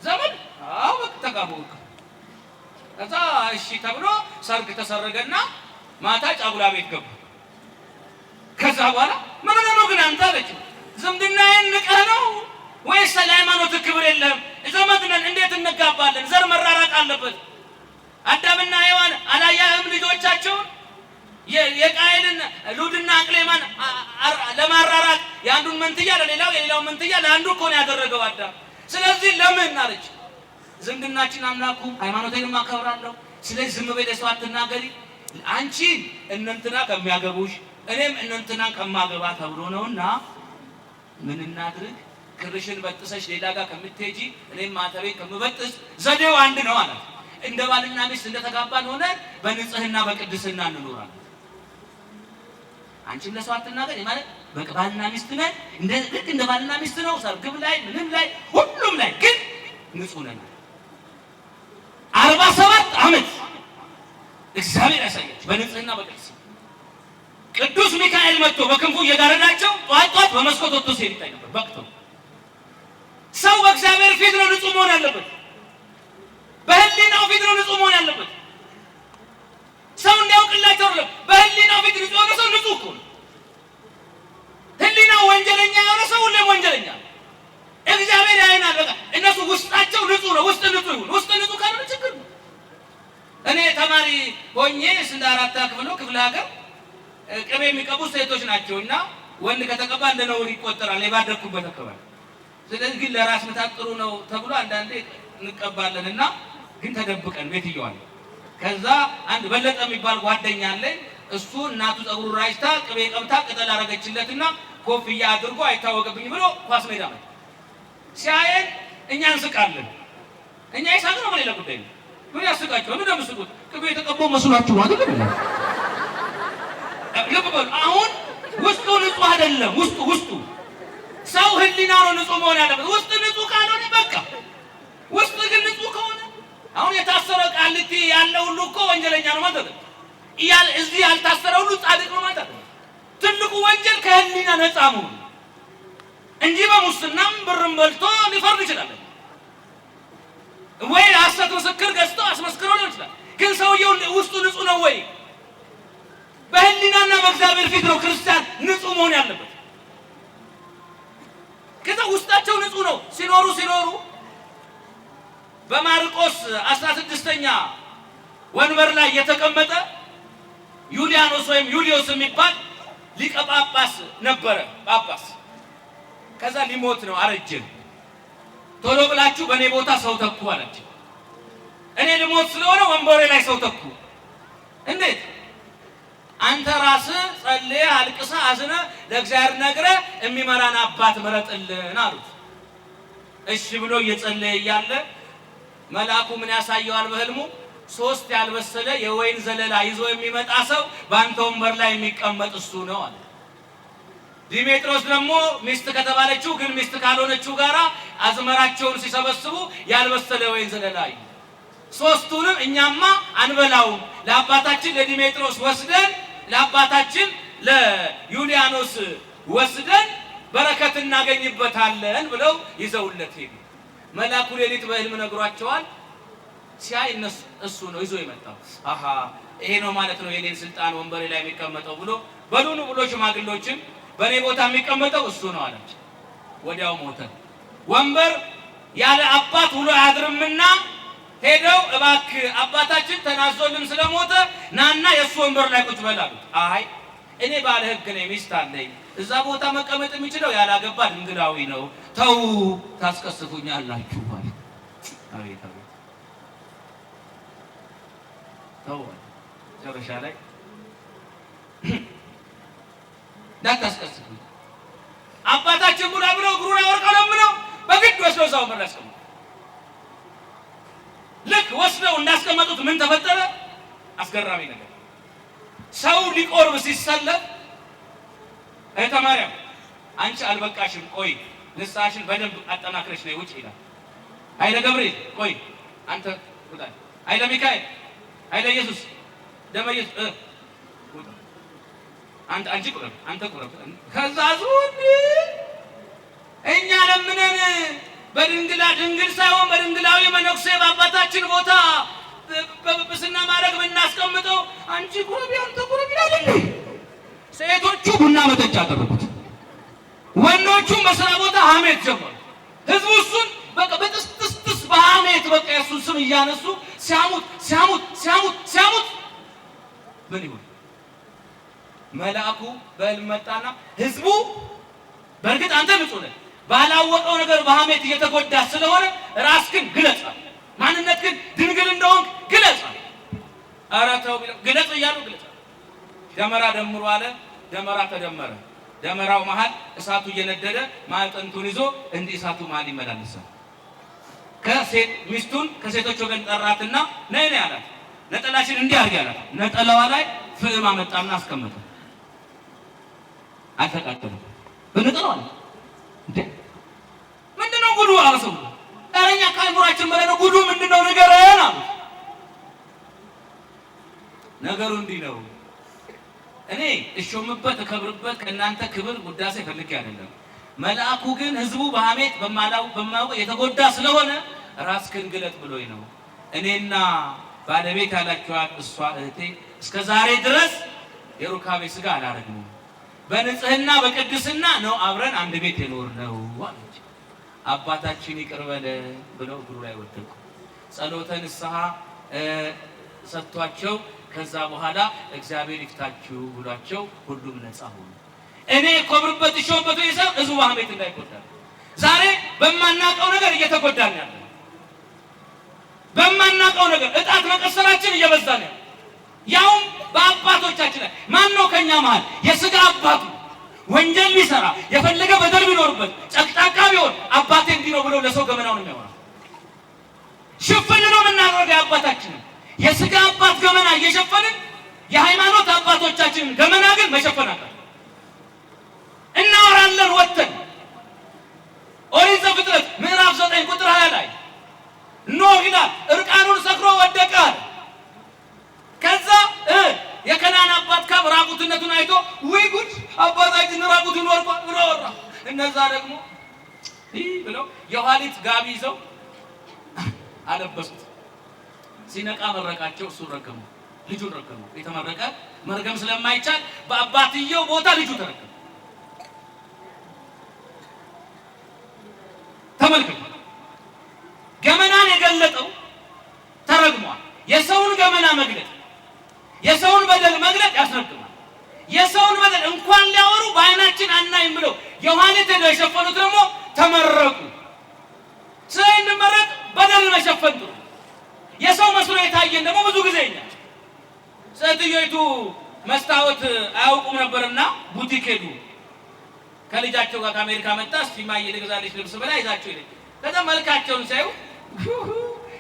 Speaker 1: ዘመድ አዎ በቃ ተጋቡ። ከዛ እሺ ተብሎ ሰርግ ተሰረገና ማታ ጫጉላ ቤት ገቡ። ከዛ በኋላ ምን ነው ግን አንተ አለችው ዝምድናዬን ንቀህ ነው ወይስ ለሃይማኖት ክብር የለህም? ዘመድ ነን እንዴት እንጋባለን? ዘር መራራቅ አለበት። አዳምና ሔዋን አላያህም ልጆቻቸውን የቃየልን ሉድና አቅሌማን ለማራራቅ የአንዱን መንትያ ለሌላው የሌላው መንትያ ለአንዱ እኮ ነው ያደረገው አዳም። ስለዚህ ለምን አለች ዝምድናችን አምላኩ ሃይማኖቴንም አከብራለሁ። ስለዚህ ዝም በይ ለሰው አትናገሪ። አንቺ እነንትና ከሚያገቡሽ እኔም እነንትናን ከማገባ ተብሎ ነውና ምን እናድርግ? ክርሽን በጥሰሽ ሌላ ጋር ከምትሄጂ እኔም ማተቤ ከምበጥስ ዘዴው አንድ ነው አላት። እንደ ባልና ሚስት እንደተጋባን ሆነ በንጽህና በቅድስና እንኖራለን። አንቺም ለሰው አትናገሪ ማለት ባልና ሚስት ነን፣ ልክ እንደ ባልና ሚስት ነው። ሰርግም ላይ ምንም ላይ ሁሉም ላይ ግን ንጹህ ነን። 47 ዓመት እግዚአብሔር ያሳያችሁ በንጽህና በቅድስና። ቅዱስ ሚካኤል መጥቶ በክንፉ እየጋረዳቸው ጧት በመስኮት ወጥቶ ሲሄድ ይታይ ነበር። በቅተው ሰው በእግዚአብሔር ፊት ነው ንጹህ መሆን ያለበት። በህሊናው ፊት ነው ንጹህ መሆን ያለበት። ሰው እንዲያውቅላቸው አይደለም። በህሊናው ፊት ንጹህ የሆነ ሰው ንጹህ እኮ ነው። ህሊናው ወንጀለኛ የሆነ ሰው ሁሌም ወንጀለኛ ነው። እግዚአብሔር ያይናል። በቃ እነሱ ውስጣቸው ንጹህ ነው። ውስጥ ንጹህ ይሁን። ውስጥ ንጹህ ካልሆነ ችግር ነው። እኔ ተማሪ ሆኜ እንደ 4 ክፍል ነው ክፍለ ሀገር ቅቤ የሚቀቡ ሴቶች ናቸውና ወንድ ከተቀባ እንደ ነውር ይቆጠራል የባደርኩበት አካባቢ። ስለዚህ ግን ለራስ ምታት ጥሩ ነው ተብሎ አንዳንዴ እንቀባለንና ግን ተደብቀን ቤት ይየዋል። ከዛ አንድ በለጠ የሚባል ጓደኛ አለኝ። እሱ እናቱ ፀጉሩ ራይታ ቅቤ ቀብታ ቅጠል አረገችለትና ኮፍያ አድርጎ አይታወቅብኝ ብሎ ኳስ ሜዳ ነው ሲያየን እኛ እንስቃለን። እኛ ይሳቅነው በሌላ ጉዳይ ነው። ምን ያስቃቸው? ምን እንደምስቁት ቅቤ የተቀባው መስሏችሁ አይደል? ልብ በሉ። አሁን ውስጡ ንጹህ አይደለም። ውስጡ ሰው ህሊናው ነው ንጹህ መሆን ያለበት። ውስጥ ንጹህ ካልሆነ በቃ ውስጥ ግን ንጹህ ከሆነ አሁን የታሰረ ቃልቲ ያለ ሁሉ እኮ ወንጀለኛ ነው ማለት ነው። እዚህ ያልታሰረ ሁሉ ጻድቅ ነው ማለት ነው። ትልቁ ወንጀል ከህሊና ነፃ መሆን እንጂ በሙስናም ብርም በልቶ ሊፈርድ ይችላል ወይ ሐሰት ምስክር ገዝቶ አስመስክሮ ሊሆን ይችላል። ግን ሰውየው ውስጡ ንጹህ ነው ወይ? በህሊናና በእግዚአብሔር ፊት ነው ክርስቲያን ንጹህ መሆን ያለበት። ከዛ ውስጣቸው ንጹህ ነው ሲኖሩ በማርቆስ 16ኛ ወንበር ላይ የተቀመጠ ዩሊያኖስ ወይም ዩሊዮስ የሚባል ሊቀ ጳጳስ ነበረ። ጳጳስ ከዛ ሊሞት ነው፣ አረጀ። ቶሎ ብላችሁ በእኔ ቦታ ሰው ተኩ አላቸው። እኔ ልሞት ስለሆነ ወንበሬ ላይ ሰው ተኩ። እንዴት? አንተ ራስህ ጸልየህ አልቅሰህ አዝነህ ለእግዚአብሔር ነግረህ የሚመራን አባት ምረጥልን አሉት። እሺ ብሎ እየጸለየ እያለ መልአኩ ምን ያሳየዋል በህልሙ? 3 ያልበሰለ የወይን ዘለላ ይዞ የሚመጣ ሰው በአንተ ወንበር ላይ የሚቀመጥ እሱ ነው አለ። ዲሜጥሮስ ደግሞ ሚስት ከተባለችው ግን ሚስት ካልሆነችው ጋራ አዝመራቸውን ሲሰበስቡ ያልበሰለ ወይን ዘለላ አዩ። 3ቱንም እኛማ አንበላውም፣ ለአባታችን ለዲሜጥሮስ ወስደን ለአባታችን ለዩሊያኖስ ወስደን በረከት እናገኝበታለን ብለው ይዘውለት ሄዱ። መልአኩ ሌሊት በህልም ነግሯቸዋል። ሲያይ እሱ ነው ይዞ የመጣው። አሃ ይሄ ነው ማለት ነው የኔን ስልጣን ወንበሬ ላይ የሚቀመጠው ብሎ በሉኑ ብሎ ሽማግሌዎችን በኔ ቦታ የሚቀመጠው እሱ ነው አላቸው። ወዲያው ሞተ። ወንበር ያለ አባት ውሎ አያድርምና ሄደው እባክህ አባታችን ተናዞልን ስለሞተ ናና የሱ ወንበር ላይ ቁጭ በል አሉት። አይ እኔ ባለ ህግ ነኝ፣ ሚስት አለኝ። እዛ ቦታ መቀመጥ የሚችለው ያላገባ ድንግላዊ ነው። ተው ታስቀስፉኛላችሁ ማለት አቤት ተው። ጨረሻ ላይ እንዳታስቀስፉ አባታችን ጉዳ ብለው እግሩን አወርቀው ለምነው በግድ ወስደው እዛው ወንበር ላይ አስቀመጡ። ልክ ወስደው እንዳስቀመጡት ምን ተፈጠረ? አስገራሚ ነገር። ሰው ሊቆርብ ሲሰለፍ እህተ ማርያም አንቺ አልበቃሽም፣ ቆይ ንስሐሽን በደንብ አጠናክረሽ ነይ ውጭ ይላል። ኃይለ ገብርኤል ቆይ አንተ ውጣ፣ ኃይለ ሚካኤል፣ ኃይለ ኢየሱስ፣ ደመ ኢየሱስ ውጣ፣ አንቺ ቁረብ፣ አንተ ቁረብ። ከዛ ዙን እኛ ለምነን ድንግል ሳይሆን በድንግላዊ መነኩሴ በአባታችን ቦታ በጵጵስና ማድረግ ብናስቀምጠው አንቺ ቁረብ፣ አንተ ቁረብ ይላል። ሴቶቹ ቡና መጠጫ አደረጉት፣ ወንዶቹም በስራ ቦታ ሐሜት ጀመሩ። ህዝቡ እሱን በቃ በጥስጥስ በሐሜት በቃ የእሱን ስም እያነሱ ሲያሙት ምን ይሁን? መልአኩ በሕልም መጣና ህዝቡ በእርግጥ አንተ ንጹህ ነህ፣ ባላወቀው ነገር በሐሜት እየተጎዳ ስለሆነ ራስህን ግለጽ፣ ማንነትህን ድንግል እንደሆንክ ግለጽ። ኧረ ተው ግለጽ እያሉ ግለጽ። ደመራ ደምሩ አለ። ደመራ ተደመረ። ደመራው መሃል እሳቱ እየነደደ ማዕጠንቱን ይዞ እንዲህ እሳቱ መሃል ይመላለሳል። ከሴት ሚስቱን ከሴቶች ወገን ጠራትና ነይ ነይ አላት። ነጠላሽን እንዲህ አድርጊ አላት። ነጠላዋ ላይ ፍም አመጣና አስቀመጠ። አልተቃጠለም። በነጠላዋ ላይ እንዴ ምንድነው ጉዱ? አሰው አረኛ ከአይምሯችን በላይ ነው ጉዱ ምንድነው? ንገረን አሉት። ነገሩ እንዲህ ነው። እኔ እሾምበት እከብርበት ከእናንተ ክብር ውዳሴ ፈልጌ አይደለም። መልአኩ ግን ህዝቡ በሐሜት በማያውቀው የተጎዳ ስለሆነ ራስህን ግለጥ ብሎኝ ነው። እኔና ባለቤት ያላችኋት እሷ እህቴ እስከ ዛሬ ድረስ የሩካቤ ስጋ አላረግንም፣ በንጽህና በቅድስና ነው አብረን አንድ ቤት የኖርነው አለች። አባታችን ይቅር በለን ብለው እግሩ ላይ ወደቁ። ጸሎተ ንስሐ ሰጥቷቸው ከዛ በኋላ እግዚአብሔር ይፍታችሁ ብሏቸው ሁሉም ነፃ ሆኑ። እኔ ኮብርበት እሾምበት ይሰው ህዝቡ በሐሜት እንዳይጎዳ ዛሬ በማናቀው ነገር እየተጎዳን ያለ፣ በማናቀው ነገር እጣት መቀሰራችን እየበዛ ነው። ያውም በአባቶቻችን ላይ ማን ነው ከኛ መሃል የሥጋ አባቱ ወንጀል ቢሰራ የፈለገ በደል ቢኖርበት ጨቅጫቃ ቢሆን አባቴ እንዲህ ነው ብሎ ለሰው ገመናውን የሚያወራ ሽፍን ነው የምናደርገው። አባታችን የሥጋ አባት ገመና እየሸፈንን የሃይማኖት አባቶቻችን ገመና ግን መሸፈን አቃተን። ዘለን ወጥተን ኦሪት ዘፍጥረት ምዕራፍ 9 ቁጥር 20 ላይ ኖህ ይላል እርቃኑን ሰክሮ ወደቀ። ከዛ የከናን አባት ካብ ራቁትነቱን አይቶ ወይ ጉድ አባታችን ራቁቱን ወርቋል ብሎ ወራ። እነዛ ደግሞ ብለው የኋሊት ጋቢ ይዘው አለበሱት። ሲነቃ መረቃቸው፣ እሱ ረገሙ፣ ልጁን ረገሙ። የተመረቀ መርገም ስለማይቻል በአባትየው ቦታ ልጁ ተረገመ። ተመልከቱ፣ ገመናን የገለጠው ተረግሟል። የሰውን ገመና መግለጥ፣ የሰውን በደል መግለጥ ያስረግማል። የሰውን በደል እንኳን ሊያወሩ በአይናችን አናይም ብለው የኋሊት ሄደው የሸፈኑት ደግሞ ተመረቁ። ስለእንመረቅ በደል መሸፈን ጥሩ። የሰው መስሎ የታየን ደግሞ ብዙ ጊዜ እኛ ሴትዮይቱ መስታወት አያውቁም ነበርና ቡቲክ ሄዱ። ከልጃቸው ጋር ከአሜሪካ መጣ። እስቲ ማየ ልግዛልሽ ልብስ ብላ ይዛቸው ሄደ። ከዛ መልካቸውን ሳይው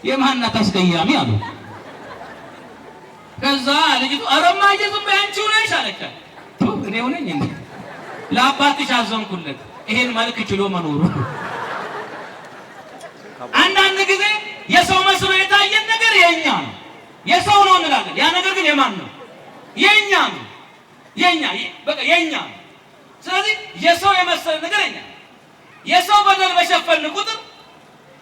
Speaker 1: የማናት አስቀያሚ አሉ። ከዛ ልጅቱ አረማዬ ዝም በይ አንቺው ነሽ አለቻት። እኔ ሆነኝ እንዴ ለአባትሽ አዘንኩለት ይሄን መልክ ችሎ መኖሩ። አንዳንድ ጊዜ የሰው መስሎ የታየን ነገር የኛ ነው፣ የሰው ነው እንላለን። ያ ነገር ግን የማን ነው? የኛ ነው። የኛ በቃ የኛ ነው። ስለዚህ የሰው የመሰለ ነገር የኛ። የሰው በደል በሸፈን ቁጥር፣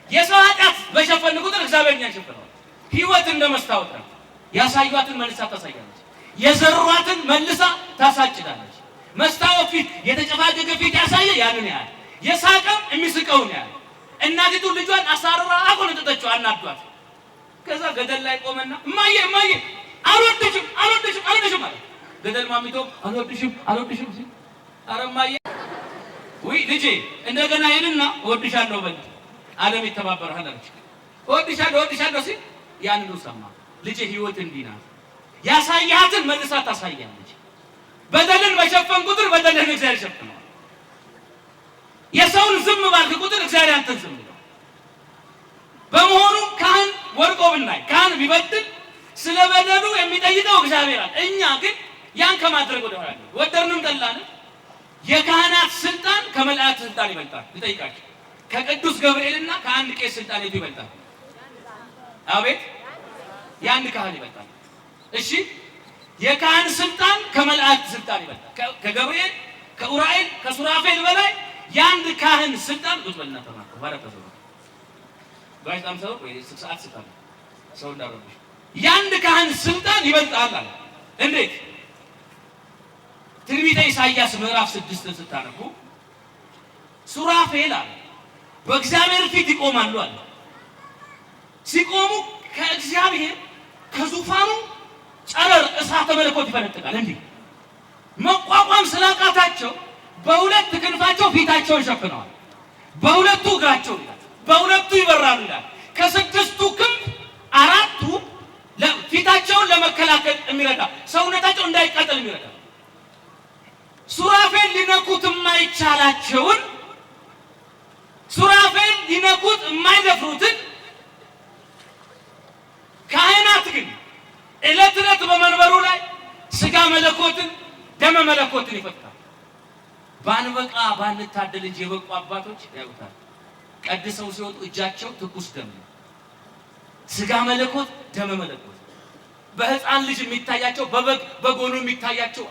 Speaker 1: የሰው ኃጢአት በሸፈን ቁጥር እግዚአብሔር እኛን ይሸፍነዋል። ህይወት እንደ መስታወት ነው። ያሳዩአትን መልሳ ታሳያለች፣ የዘሯትን መልሳ ታሳጭዳለች። መስታወት ፊት የተጨፋገገ ፊት ያሳየ ያንን ያህል የሳቀም የሚስቀውን ያህል እናቲቱ ልጇን አሳርራ አቆነጠጠችው አናዷት። ከዛ ገደል ላይ ቆመና እማዬ እማዬ አልወድሽም አልወድሽም አልወድሽም ማለት ገደል ማሚቶ አልወድሽም ሲል ኧረ እማዬ ወይ ልጄ እንደገና ሄድና እወድሻለሁ በል ዓለም ይተባበራል አለች። እወድሻለሁ ሲል ያንኑ ሰማ። ልጄ ህይወት እንዲህ ናት፣ ያሳያትን መልሳ ታሳያለች። በደልን በሸፈን ቁጥር በደልን እግዚአብሔር ይሸፍነዋል። የሰውን ዝም ባልክ ቁጥር እግዚአብሔር አንተን ዝም ይላል። በመሆኑ ካህን ወድቆ ብናይ ካህን ቢበድል ስለ በደሉ የሚጠይቀው እግዚአብሔር አለ። እኛ ግን ያን ከማድረግ ወደ ኋላ ወደድንም ጠላንም የካህናት ስልጣን ከመላእክት ስልጣን ይበልጣል። ልጠይቃችሁ፣ ከቅዱስ ገብርኤልና ከአንድ ቄስ ስልጣን የቱ ይበልጣል? አቤት፣ የአንድ ካህን ይበልጣል። እሺ፣ የካህን ስልጣን ከመላእክት ስልጣን ይበልጣል። ከገብርኤል ከኡራኤል ከሱራፌል በላይ የአንድ ካህን ስልጣን ቁጭ በልና ተማከሩ ማለት ነው። ጋይጣም ሰው ወይ 6 ሰዓት ስልጣን ሰው እንዳረብሽ የአንድ ካህን ስልጣን ይበልጣል አለ። እንዴት? ትንቢተ ኢሳይያስ ምዕራፍ 6 ስታነቡ ሱራፌል አለ በእግዚአብሔር ፊት ይቆማሉ አለ። ሲቆሙ ከእግዚአብሔር ከዙፋኑ ጨረር እሳተ መለኮት ይፈነጥቃል። እንዴ መቋቋም ስላቃታቸው በሁለት ክንፋቸው ፊታቸውን ሸፍነዋል፣ በሁለቱ እግራቸው ይላል፣ በሁለቱ ይበራሉ ይላል። ከስድስቱ ክንፍ አራቱ ፊታቸውን ለመከላከል የሚረዳ ሰውነታቸው እንዳይቃጠል የሚረዳ ሱራፌል ሊነኩት የማይቻላቸውን ሱራፌል ሊነኩት የማይደፍሩትን ካህናት ግን ዕለት ዕለት በመንበሩ ላይ ስጋ መለኮትን ደመ መለኮትን ይፈታል። ባንበቃ ባንታደል እንጂ የበቁ አባቶች ያውታል። ቀድሰው ሲወጡ እጃቸው ትኩስ ደም ነው። ስጋ መለኮት ደመ መለኮት በህፃን ልጅ የሚታያቸው በጎኑ የሚታያቸው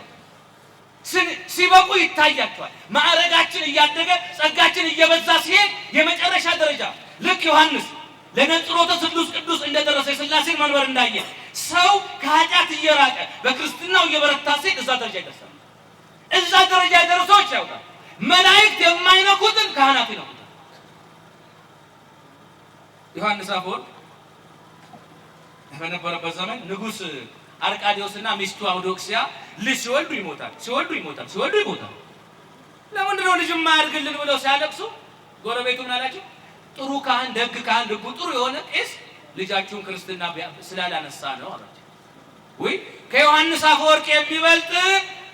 Speaker 1: ሲበቁ ይታያቸዋል። ማዕረጋችን እያደገ ጸጋችን እየበዛ ሲሄድ የመጨረሻ ደረጃ ልክ ዮሐንስ ለነጽሮተ ስሉስ ቅዱስ እንደደረሰ የሥላሴን መንበር እንዳየ ሰው ከኃጢአት እየራቀ በክርስትናው እየበረታ ሲሄድ እዛ ደረጃ ይደርሳል። እዛ ደረጃ የደረሱ ሰዎች ያውቃል። መላእክት የማይነኩትን ካህናት ይነኩታል። ዮሐንስ አፈወርቅ በነበረበት ዘመን ንጉሥ አርቃዲዮስና ሚስቱ አውዶክሲያ ልጅ ሲወልዱ ይሞታል። ለምንድን ነው ልጅ የማያድግልን ብለው ሲያለቅሱ ጎረቤቱ ምን አላቸው? ጥሩ ካህን፣ ደግ ካህን፣ ልቡ ጥሩ የሆነ ቄስ ልጃችሁን ክርስትና ስላላነሳ ነው አላቸው። ወይ ከዮሐንስ አፈወርቅ የሚበልጥ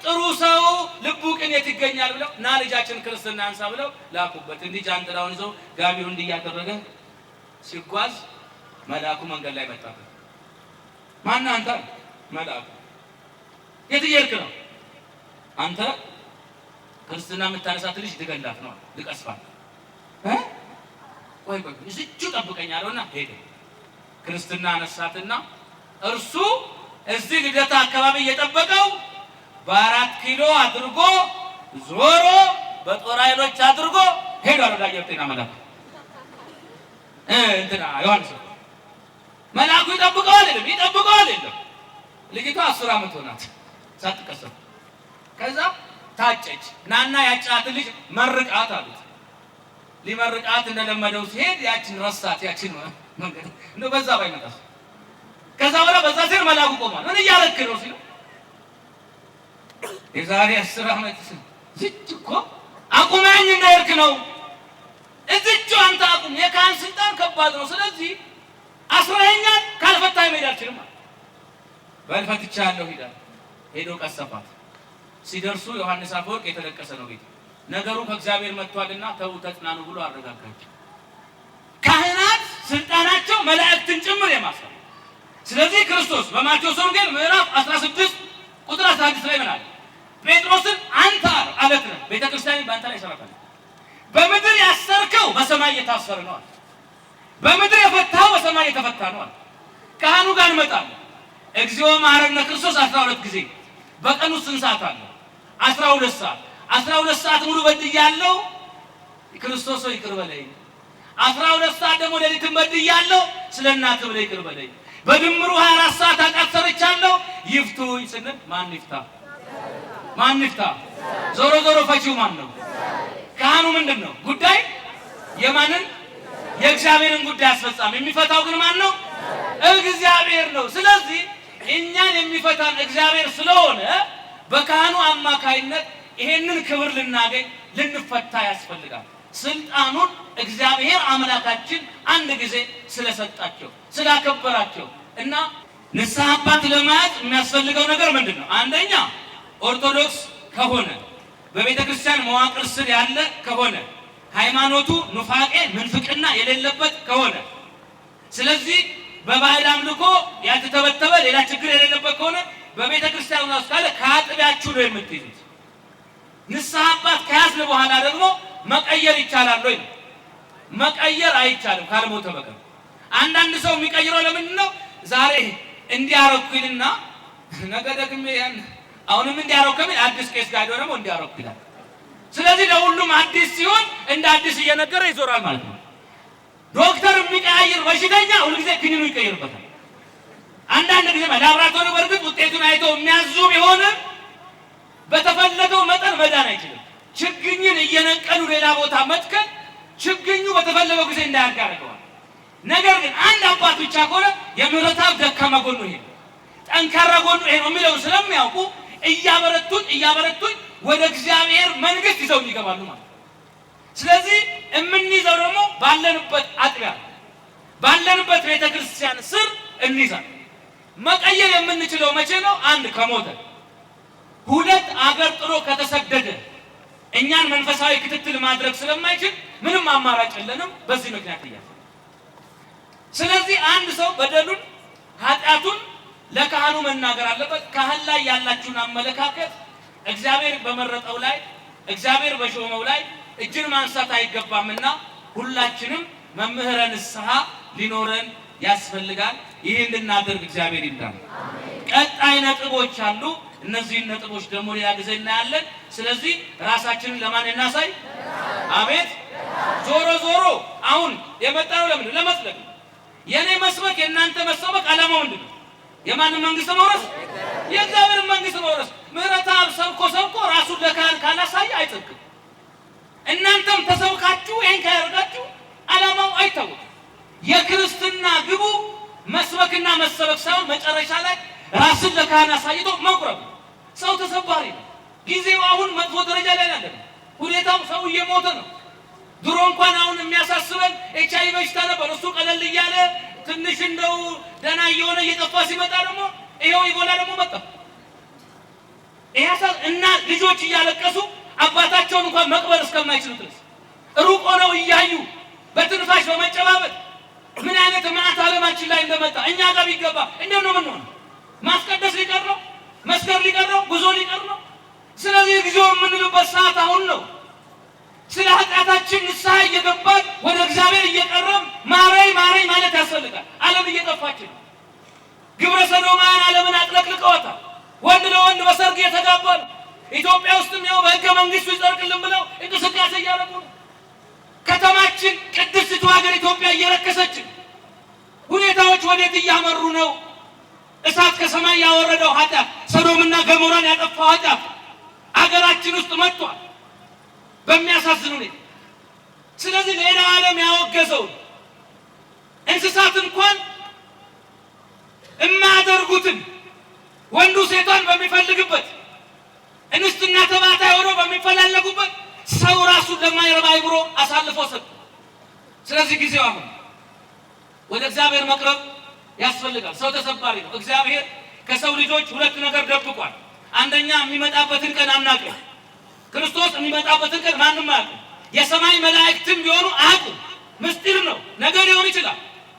Speaker 1: ጥሩ ሰው ልቡ ቅን የት ይገኛል ብለው እና ልጃችን ክርስትና አንሳ ብለው ላኩበት። እንዲህ ጃንጥላውን ይዘው ጋቢውን እንዲህ እያደረገ ሲጓዝ መልአኩ መንገድ ላይ መጣበት። ማን አንተ? መልአኩ። የት እየሄድክ ነው? አንተ ክርስትና የምታነሳት ልጅ ልገላት ነው ልቀስፋት ወይ እዚቹ ጠብቀኝ አለውና ሄደ። ክርስትና አነሳትና እርሱ እዚህ ልደታ አካባቢ እየጠበቀው በ4 ኪሎ አድርጎ ዞሮ በጦር ኃይሎች አድርጎ ሄዶ አረጋየው ጤና መላኩ እንትና ዮሐንስ መላኩ ይጠብቀዋል አይደለም። ልጅቷ 10 ዓመት ሆናት ሳትቀሰፍ። ከዛ ታጨች። ናና ያጫት ልጅ መርቃት አሉት። ሊመርቃት እንደለመደው ሲሄድ ያችን ረሳት። ያችን መንገድ እንደው በዛ ባይመጣስ። ከዛ በኋላ በዛ ሲር መላኩ ቆሟል። ምን እያረክ ነው ሲሉ የዛሬ 10 ዓመት ዝጭ እኮ አቁመኝ እንዳይርክ ነው። እዚቹ አንተ አቁም። የካህን ስልጣን ከባድ ነው። ስለዚህ አስረኛል ካልፈታኝ መሄድ አልችልም። በልፈትቻለሁ ሂዳል። ሄዶ ቀሰፋት። ሲደርሱ ዮሐንስ አፈወርቅ የተለቀሰ ነው ቤት። ነገሩ ከእግዚአብሔር መጥቷልና ተው ተጽናኑ ብሎ አረጋጋቸው። ካህናት ስልጣናቸው መላእክትን ጭምር የማሰብ። ስለዚህ ክርስቶስ በማቴዎስ ወንጌል ምዕራፍ 16 ቁጥር 16 ላይ ምን አለ? ጴጥሮስን አንተ አለት ነህ፣ ቤተክርስቲያን በአንተ ላይ ሰራታለች። በምድር ያሰርከው በሰማይ የታሰረ ነው አለ። በምድር የፈታው በሰማይ የተፈታ ነው አለ። ካህኑ ጋር እንመጣለን። እግዚኦ መሐረነ ክርስቶስ 12 ጊዜ በቀኑ ስንት ሰዓት አለ? 12 ሰዓት። 12 ሰዓት ሙሉ በድያለሁ፣ ክርስቶስ ሆይ ይቅር በለኝ። 12 ሰዓት ደግሞ ሌሊትም በድያለሁ፣ ስለእናትህ ብለህ ይቅር በለኝ። በድምሩ 24 ሰዓት ኃጢአት ሰርቻለሁ፣ ይፍቱኝ ስንል ማን ይፍታ? ማን ይፍታ? ዞሮ ዞሮ ፈቺው ማን ነው? ካህኑ ምንድን ነው ጉዳይ? የማንን? የእግዚአብሔርን ጉዳይ አስፈጻሚ። የሚፈታው ግን ማን ነው? እግዚአብሔር ነው። ስለዚህ እኛን የሚፈታን እግዚአብሔር ስለሆነ በካህኑ አማካይነት ይሄንን ክብር ልናገኝ ልንፈታ ያስፈልጋል። ስልጣኑን እግዚአብሔር አምላካችን አንድ ጊዜ ስለሰጣቸው ስላከበራቸው እና ንስሐ አባት ለማየት የሚያስፈልገው ነገር ምንድን ነው? አንደኛ ኦርቶዶክስ ከሆነ በቤተ ክርስቲያን መዋቅር ስር ያለ ከሆነ ሃይማኖቱ ኑፋቄ ምንፍቅና የሌለበት ከሆነ ስለዚህ በባህል አምልኮ ያልተተበተበ ሌላ ችግር የሌለበት ከሆነ በቤተ ክርስቲያን ውስጥ ካለ ከአጥቢያችሁ ነው የምትይዙት። ንስሐ አባት ከያዝን በኋላ ደግሞ መቀየር ይቻላል ወይ? መቀየር አይቻልም ካልሞተ በቀር። አንዳንድ ሰው የሚቀይረው ለምንድን ነው? ዛሬ እንዲያረኩልና ነገ ደግሜ ያን አሁንም እንዲያረኩኝ አዲስ ቄስ ጋር ደግሞ እንዲያረኩ ይላል። ስለዚህ ለሁሉም አዲስ ሲሆን እንደ አዲስ እየነገረ ይዞራል ማለት ነው። ዶክተር የሚቀያየር በሽተኛ ሁልጊዜ ክኒኑ ይቀይርበታል። አንዳንድ ጊዜ ላብራቶሪ በርግጥ ውጤቱን አይተው የሚያዙ ቢሆንም በተፈለገው መጠን መዳን አይችልም። ችግኝን እየነቀሉ ሌላ ቦታ መትከል ችግኙ በተፈለገው ጊዜ እንዳያድግ ያደርገዋል። ነገር ግን አንድ አባት ብቻ ከሆነ የምህረታብ ደካማ ጎኑ ይሄ ነው፣ ጠንካራ ጎኑ ይሄ ነው የሚለውን ስለሚያውቁ እያበረቱኝ ወደ እግዚአብሔር መንግስት ይዘው ይገባሉ ማለት። ስለዚህ የምንይዘው ደግሞ ባለንበት አጥቢያ ባለንበት ቤተክርስቲያን ስር እንይዛለን። መቀየር የምንችለው መቼ ነው? አንድ ከሞተ፣ ሁለት አገር ጥሎ ከተሰደደ እኛን መንፈሳዊ ክትትል ማድረግ ስለማይችል ምንም አማራጭ የለንም። በዚህ ምክንያት ይያዝ። ስለዚህ አንድ ሰው በደሉን ኃጢአቱን ለካህኑ መናገር አለበት። ካህን ላይ ያላችሁን አመለካከት እግዚአብሔር በመረጠው ላይ እግዚአብሔር በሾመው ላይ እጅን ማንሳት አይገባምና ሁላችንም መምህረ ንስሐ ሊኖረን ያስፈልጋል። ይህን ልናደርግ እግዚአብሔር ይርዳን። ቀጣይ ነጥቦች አሉ። እነዚህን ነጥቦች ደግሞ ሌላ ጊዜ እናያለን። ስለዚህ ራሳችንን ለማን እናሳይ? አቤት። ዞሮ ዞሮ አሁን የመጣነው ለምን? ለመስበክ። የኔ መስበክ የእናንተ መስበክ ዓላማው ምንድን ነው? የማንን መንግስት መውረስ? የእግዚአብሔርን መንግስት መውረስ። ምህረተአብ ሰብኮ ራሱን ለካህን ካላሳየ አይጸድቅም። እናንተም ተሰብካችሁ ይሄን ካያደርጋችሁ ዓላማው አይታወቅም። የክርስትና ግቡ መስበክና መሰበክ ሳይሆን መጨረሻ ላይ ራስን ለካህን አሳይቶ መቁረብ። ሰው ተሰባሪ ነው። ጊዜው አሁን መጥፎ ደረጃ ላይ ያለ ነው። ሁኔታው ሰው እየሞተ ነው። ድሮ እንኳን አሁን የሚያሳስበን ኤችአይቪ በሽታ ነበር። እሱ ቀለል እያለ ትንሽ እንደው ደህና እየሆነ እየጠፋ ሲመጣ ደግሞ ይሄው ኢቦላ ደግሞ መጣ። እና ልጆች እያለቀሱ አባታቸውን እንኳን መቅበር እስከማይችሉ ድረስ ሩቅ ሆነው እያዩ በትንፋሽ በመጨባበጥ ምን አይነት መዓት ዓለማችን ላይ እንደመጣ እኛ ጋር ቢገባ እንደው ነው ምን ሆነ? ማስቀደስ ሊቀር ነው? መስከር ሊቀር ነው? ጉዞ ሊቀር ነው? ስለዚህ ጊዜው የምንልበት ሰዓት አሁን ነው። ስለ ኃጢአታችን ንስሐ እየገባን ወደ እግዚአብሔር እየቀረብ ማረኝ ማረኝ ማለት ያስፈልጋል። ዓለም እየጠፋች ነው። ግብረ ሰዶማውያን ዓለምን አጥለቅልቀዋታል። ወንድ ለወንድ በሰርግ እየተጋባ ነው። ኢትዮጵያ ውስጥም ያው በሕገ መንግስቱ ይጸድቅልን ብለው እንቅስቃሴ እያደረጉ ነው። ከተማችን ቅድስት ሀገር ኢትዮጵያ እየረከሰች ነው። ሁኔታዎች ወዴት እያመሩ ነው? እሳት ከሰማይ ያወረደው ኃጢአት፣ ሰዶምና ገሞራን ያጠፋው ኃጢአት አገራችን ውስጥ መጥቷል በሚያሳዝን ሁኔታ። ስለዚህ ሌላ ዓለም ያወገዘው እንስሳት እንኳን የማያደርጉትን ወንዱ ሴቷን በሚፈልግበት እንስትና ተባታይ ሆኖ በሚፈላለጉበት ሰው ራሱን ለማይረባ አይብሮ አሳልፎ ሰጠ። ስለዚህ ጊዜው አሁን ወደ እግዚአብሔር መቅረብ ያስፈልጋል። ሰው ተሰባሪ ነው። እግዚአብሔር ከሰው ልጆች ሁለት ነገር ደብቋል። አንደኛ የሚመጣበትን ቀን አናውቅም። ክርስቶስ የሚመጣበትን ቀን ማንም አያውቅም። የሰማይ መላእክትም ቢሆኑ አያውቁም። ምስጢር ነው። ነገ ሊሆን ይችላል፣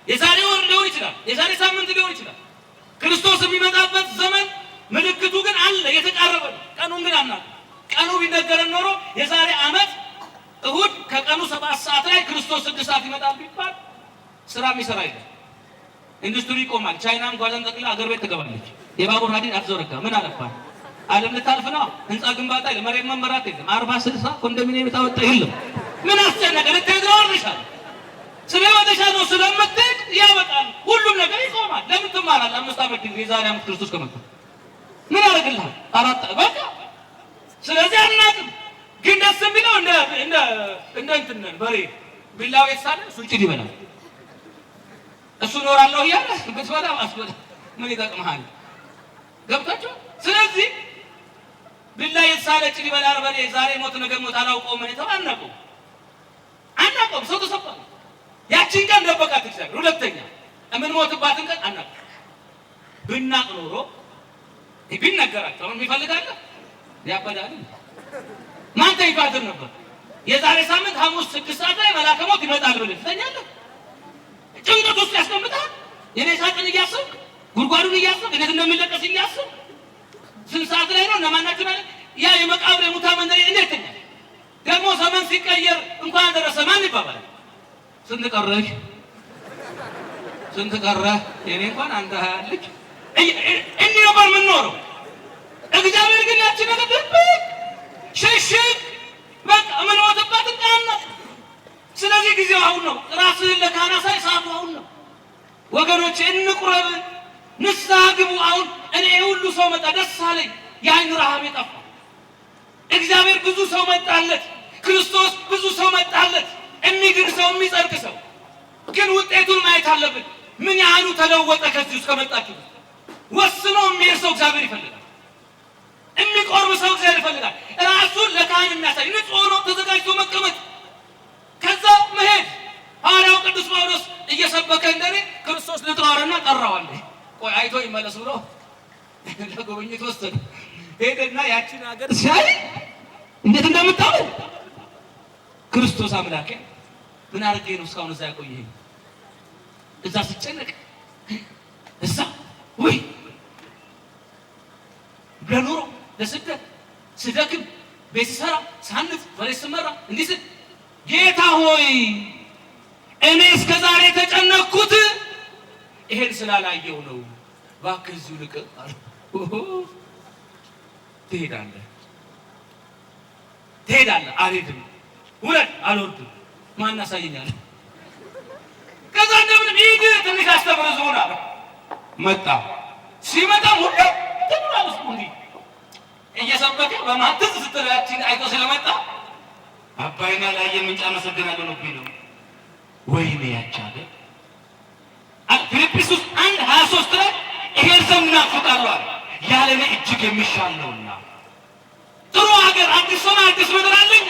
Speaker 1: የዛሬ ወር ሊሆን ይችላል፣ የዛሬ ሳምንት ሊሆን ይችላል። ክርስቶስ የሚመጣበት ዘመን ምልክቱ ግን አለ፣ የተቃረበ ነው። ቀኑን ግን አናውቅም። ቀኑ ቢነገረን ኖሮ የዛሬ ዓመት እሁድ ከቀኑ 7 ሰዓት ላይ ክርስቶስ 6 ሰዓት ይመጣል ቢባል ስራ የሚሰራ አይደለም። ኢንዱስትሪ ይቆማል። ቻይናም ጓዛን ጠቅልላ አገር ቤት ትገባለች። የባቡር ሀዲድ አትዘረጋ። ምን አለፋል? ዓለም ልታልፍ ነው። ህንፃ ግንባታ የለም፣ መሬት መመራት የለም፣ 40-60 ኮንዶሚኒየም የታወጣ የለም። ምን አስጨነቀ? ልትሄድ ነው ወርሻል። ስለወደሻል ነው ስለምትሄድ ያበቃል። ሁሉም ነገር ይቆማል። ለምን ትማራለህ? 5 ዓመት ዲግሪ የዛሬ ዓመት ክርስቶስ ከመጣ ምን ያደርግልሃል? 4 በቃ። ስለዚህ አናውቅም። ግን ደስ የሚለው እንደ እንትን በሬ ቢላው የተሳለ እሱ ጭድ ይበላል። እሱ ኖራለሁ እያለ ብትበላ አስበላ ምን ይጠቅምሃል? ገብታችሁ። ስለዚህ ቢላ የተሳለ ጭድ ይበላል በሬ። ዛሬ ሞት ነገ ሞት አላውቀውም። ምን ተባነቀው አናውቀውም። ሰው ተሰበረ። ያቺን ቀን ደበቃት እግዚአብሔር። ሁለተኛ የምንሞትባትን ቀን አናውቅም። ብናቅ ኖሮ ቢነገራቸው አሁን ይፈልጋል ያበዳል። ማን ተይፋድር ነበር? የዛሬ ሳምንት ሐሙስ 6 ሰዓት ላይ መልአከ ሞት ይመጣል ብለህ ትተኛለህ። ጭንቀት ውስጥ ያስቀምጣል። የኔ ሳጥን እያሰብክ ጉድጓዱን እያሰብክ እንዴት እንደሚለቀስ እያሰብክ ስንት ሰዓት ላይ ነው እነማናችሁ ማለት ያ የመቃብር የሙታ መንደር እንዴት ተኛ? ደግሞ ዘመን ሲቀየር እንኳን ደረሰ ማን ይባባል? ስንት ቀረሽ? ስንት ቀረህ? የኔ እንኳን አንተ ልጅ እንዲህ ነበር የምንኖረው። እግዚአብሔር ግን ያችን ነገር ድብቅ ሽሽግ በቃ የምንሞትበት ቃና። ስለዚህ ጊዜው አሁን ነው። ራስህን ለካህናት ሰዓቱ አሁን ነው። ወገኖቼ እንቁረብ፣ ንስሐ ግቡ። አሁን እኔ ሁሉ ሰው መጣ፣ ደስ አለኝ። የዓይን ረሃብ የጠፋ እግዚአብሔር ብዙ ሰው መጣለት። ክርስቶስ ብዙ ሰው መጣለት። የሚድን ሰው፣ የሚጸድቅ ሰው። ግን ውጤቱን ማየት አለብን። ምን ያህሉ ተለወጠ? ከዚህ ውስጥ ከመጣችሁ ወስኖ የሚሄድ ሰው እግዚአብሔር ይፈልጋል። የሚቆርብ ሰው እግዚአብሔር ይፈልጋል። ራሱን ለካህን የሚያሳይ ንጹሕ ሆኖ ተዘጋጅቶ መቀመጥ፣ ከዛ መሄድ። ሐዋርያው ቅዱስ ጳውሎስ እየሰበከ እንደኔ ክርስቶስ ልጥራውና ጠራዋል። ቆይ አይቶ ይመለስ ብሎ ለጉብኝት ወሰደ። ሄደና ያቺን ሀገር ሲያይ እንዴት እንደምታው ክርስቶስ አምላኬ ምን አድርጌ ነው እስካሁን እዛ ያቆየኝ? እዛ ስጨነቅ እዛ ወይ ለኑሮ ለስደት ስደክም ቤት ሰራ ሳንት ወሬስ መራ እንዲስ ጌታ ሆይ እኔ እስከ ዛሬ ተጨነቅኩት ይሄን ስላላየው ነው። እባክህ እዚሁ ልቅ ትሄዳለህ። አልሄድም። ውረድ። አልወርድም። ማን ያሳየኛል? ከዛ እንደምን ሂድ ትንሽ አስተምር ዞና መጣ። ሲመጣ ሁሉ ተብራውስ እንዴ እየሰበከ በማትዝ ስትላችን አይቶ ስለመጣ አባይና ላይ የምንጫ መሰገናለሁ ነው ቢለው ወይኔ ያቻለ ፊልጵስዩስ 1:23 ላይ ይሄን ዘመን ናፍቃለሁ ያለኔ እጅግ የሚሻል ነውና ጥሩ ሀገር አዲስ ሰማይ አዲስ ምድር አለኝ።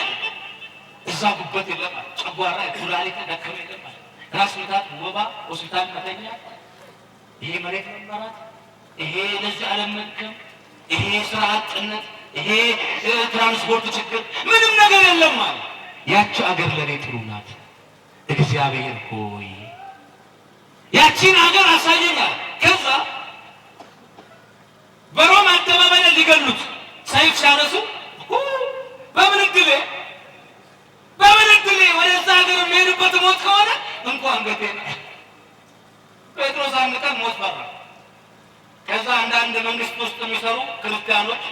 Speaker 1: እዛ ጉበት የለም፣ ጨጓራ ኩላሊት ደከመ የለም፣ ራስ ምታት ወባ ሆስፒታል መተኛ፣ ይሄ መሬት መመራት፣ ይሄ ለዚህ ዓለም መድከም፣ ይሄ ስራ አጥነት፣ ይሄ ትራንስፖርት ችግር ምንም ነገር የለም ማለት ያቺ አገር ለኔ ጥሩ ናት። እግዚአብሔር ሆይ ያቺን አገር አሳየኛል። ከዛ በሮም አደባባይ ሊገሉት ሰይፍ ሲያነሱ አንገቴ ነው። ጴጥሮስ አንድ ቀን ሞት ፈራ። ከዛ አንዳንድ መንግስት ውስጥ የሚሰሩ ክርስቲያኖች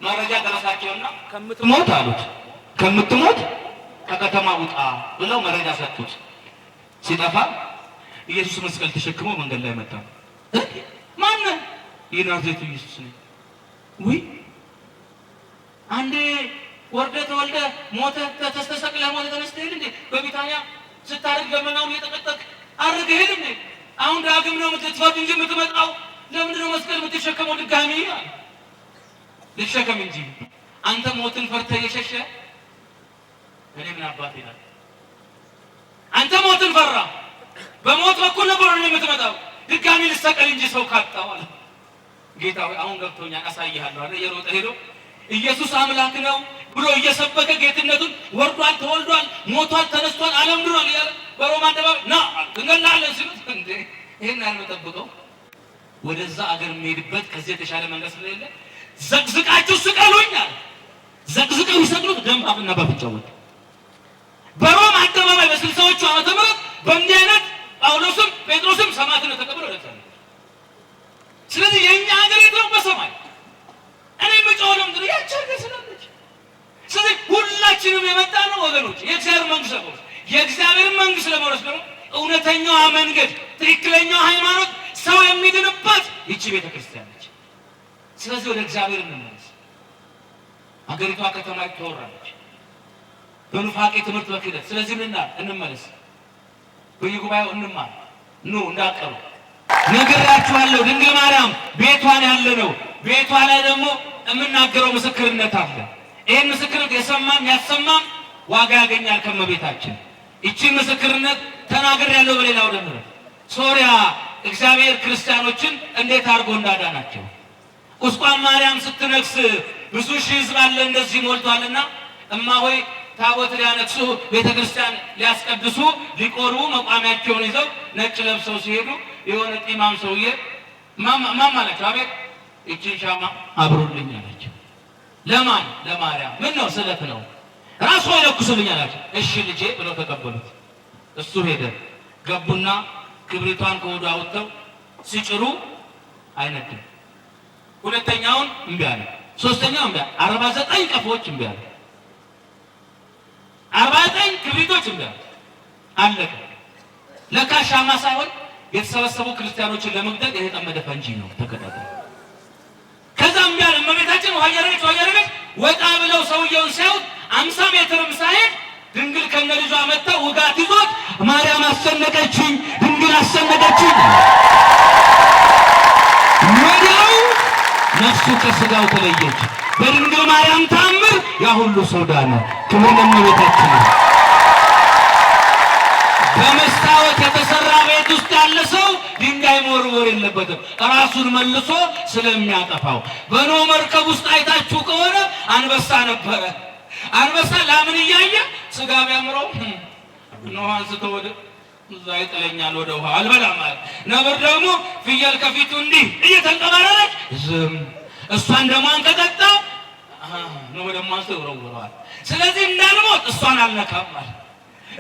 Speaker 1: መረጃ ደረሳቸውና ከምትሞት አሉት፣ ከምትሞት ከከተማ ውጣ ብለው መረጃ ሰጡት። ሲጠፋ ኢየሱስ መስቀል ተሸክሞ መንገድ ላይ መጣ። ማን? የናዝሬቱ ኢየሱስ ነው። ወይ አንዴ ወርደህ ተወልደህ ሞተህ ተስተሰቅለህ ሞተህ ተነስተህ ሄድ እንዴ? በቢታንያ ስታርግ ገመናውን እየጠቀጠቅ አርገህ ሄድ እንዴ? አሁን ዳግም ነው የምትፈርድ እንጂ የምትመጣው ለምንድን ነው መስቀል የምትሸከመው ድጋሚ? ልሸከም እንጂ አንተ ሞትን ፈርተህ እየሸሸ እኔ ምን አባቴ ይላል? አንተ ሞትን ፈራ። በሞት በኩል ነበር የምትመጣው፣ ድጋሚ ልሰቀል እንጂ ሰው ካጣው አለ። ጌታ ሆይ አሁን ገብቶኛል፣ አሳይሃለሁ አለ። የሮጠ ሄዶ ኢየሱስ አምላክ ነው ብሎ እየሰበከ ጌትነቱን ወርዷል፣ ተወልዷል፣ ሞቷል፣ ተነስቷል፣ ዓለም ድኗል እያለ በሮማ አደባባይ ና እንገላለን ሲሉት እንዴ ይሄን አልመጠብቀው ወደዛ አገር የሚሄድበት ከዚህ የተሻለ መንገድ ስለሌለ ዘቅዝቃችሁ ስቀሉኛል። ዘቅዝቀው ይሰቅሉት ደም አፍና ባፍንጫው ወጣ። በሮማ አደባባይ በ60ዎቹ ዓመተ ምህረት በእንዲህ አይነት ጳውሎስም ጴጥሮስም ሰማዕትነት ተቀብለው ወደታለ። ስለዚህ የኛ ሀገር የት ነው? በሰማይ። እኔ ምጮለም ድር ያቻገ ስለነች። ስለዚህ ሁላችንም የመጣ ነው ወገኖች የእግዚአብሔር መንግስት ለመውረስ። የእግዚአብሔር መንግስት ለመውረስ ደግሞ እውነተኛዋ መንገድ ትክክለኛው ሃይማኖት ሰው የሚድንባት ይቺ ቤተክርስቲያን ነች። ስለዚህ ወደ እግዚአብሔር እንመለስ። ሀገሪቷ ከተማ ትወራለች በኑፋቄ ትምህርት በክህደት። ስለዚህ እንመለስ፣ በየጉባኤው እንማር። ኑ እንዳቀሩ ነግራችኋለሁ። ድንግል ማርያም ቤቷን ያለ ነው። ቤቷ ላይ ደግሞ የምናገረው ምስክርነት አለ። ይህን ምስክርነት የሰማም ያሰማም ዋጋ ያገኛል ከመቤታችን። ይቺን ምስክርነት ተናገር ያለው በሌላው ደግሞ ሶሪያ እግዚአብሔር ክርስቲያኖችን እንዴት አድርጎ እንዳዳናቸው ቁስቋም ማርያም ስትነግስ ብዙ ሺህ ሕዝብ አለ እንደዚህ ሞልቷልና እማሆይ ታቦት ሊያነግሱ ቤተክርስቲያን ሊያስቀድሱ ሊቆርቡ መቋሚያቸውን ይዘው ነጭ ለብሰው ሲሄዱ የሆነ ጢማም ሰውዬ ማማ አላቸው። አቤት እቺን ሻማ አብሩልኝ አላቸው። ለማን? ለማርያም። ምን ነው? ስለት ነው። ራሱ አይለኩስልኝ አላቸው። እሺ ልጄ ብለው ተቀበሉት። እሱ ሄደ። ገቡና ክብሪቷን ከወዱ አውጥተው ሲጭሩ አይነድም። ሁለተኛውን እምቢ አለ። ሶስተኛው እምቢ አለ። 49 ቀፎች እምቢ አለ። 49 ክብሪቶች እምቢ አለ። አለቀ። ለካ ሻማ ሳይሆን የተሰበሰቡ ክርስቲያኖችን ለመግደል የተጠመደ ፈንጂ ነው። ተከታተል። ከዛ እምቢ አለ። እመቤታችን ውሃ እያደረገች ወጣ ብለው ሰውየውን ሲያዩት 50 ሜትርም ሳይሄድ ድንግል ከነ ልጇ መጣ። ውጋት ይዞት ማርያም አሰነቀችኝ፣ ድንግል አሰነቀችኝ። ወዲያው ነፍሱ ከስጋው ተለየች። በድንግል ማርያም ታምር ያ ሁሉ ሰው ዳነ። ክብር ለእመቤታችን። በመስታወት የተሰራ ቤት ውስጥ ያለ ሰው ድንጋይ መወርወር የለበትም፣ ራሱን መልሶ ስለሚያጠፋው። በኖህ መርከብ ውስጥ አይታችሁ ከሆነ አንበሳ ነበረ። አንበሳ ላምን እያየ ስጋ ቢያምረው ኖህ አንስቶ ወደ እዛ ይጥለኛል ወደ ውሃ አልበላም ማለት። ነብር ደግሞ ፍየል ከፊቱ እንዲህ እየተንቀባረረች ዝም፣ እሷን ደግሞ አንቀጠጣ ነው ደግሞ አንስቶ ይወረውረዋል። ስለዚህ እንዳልሞት እሷን አልነካም ማለት።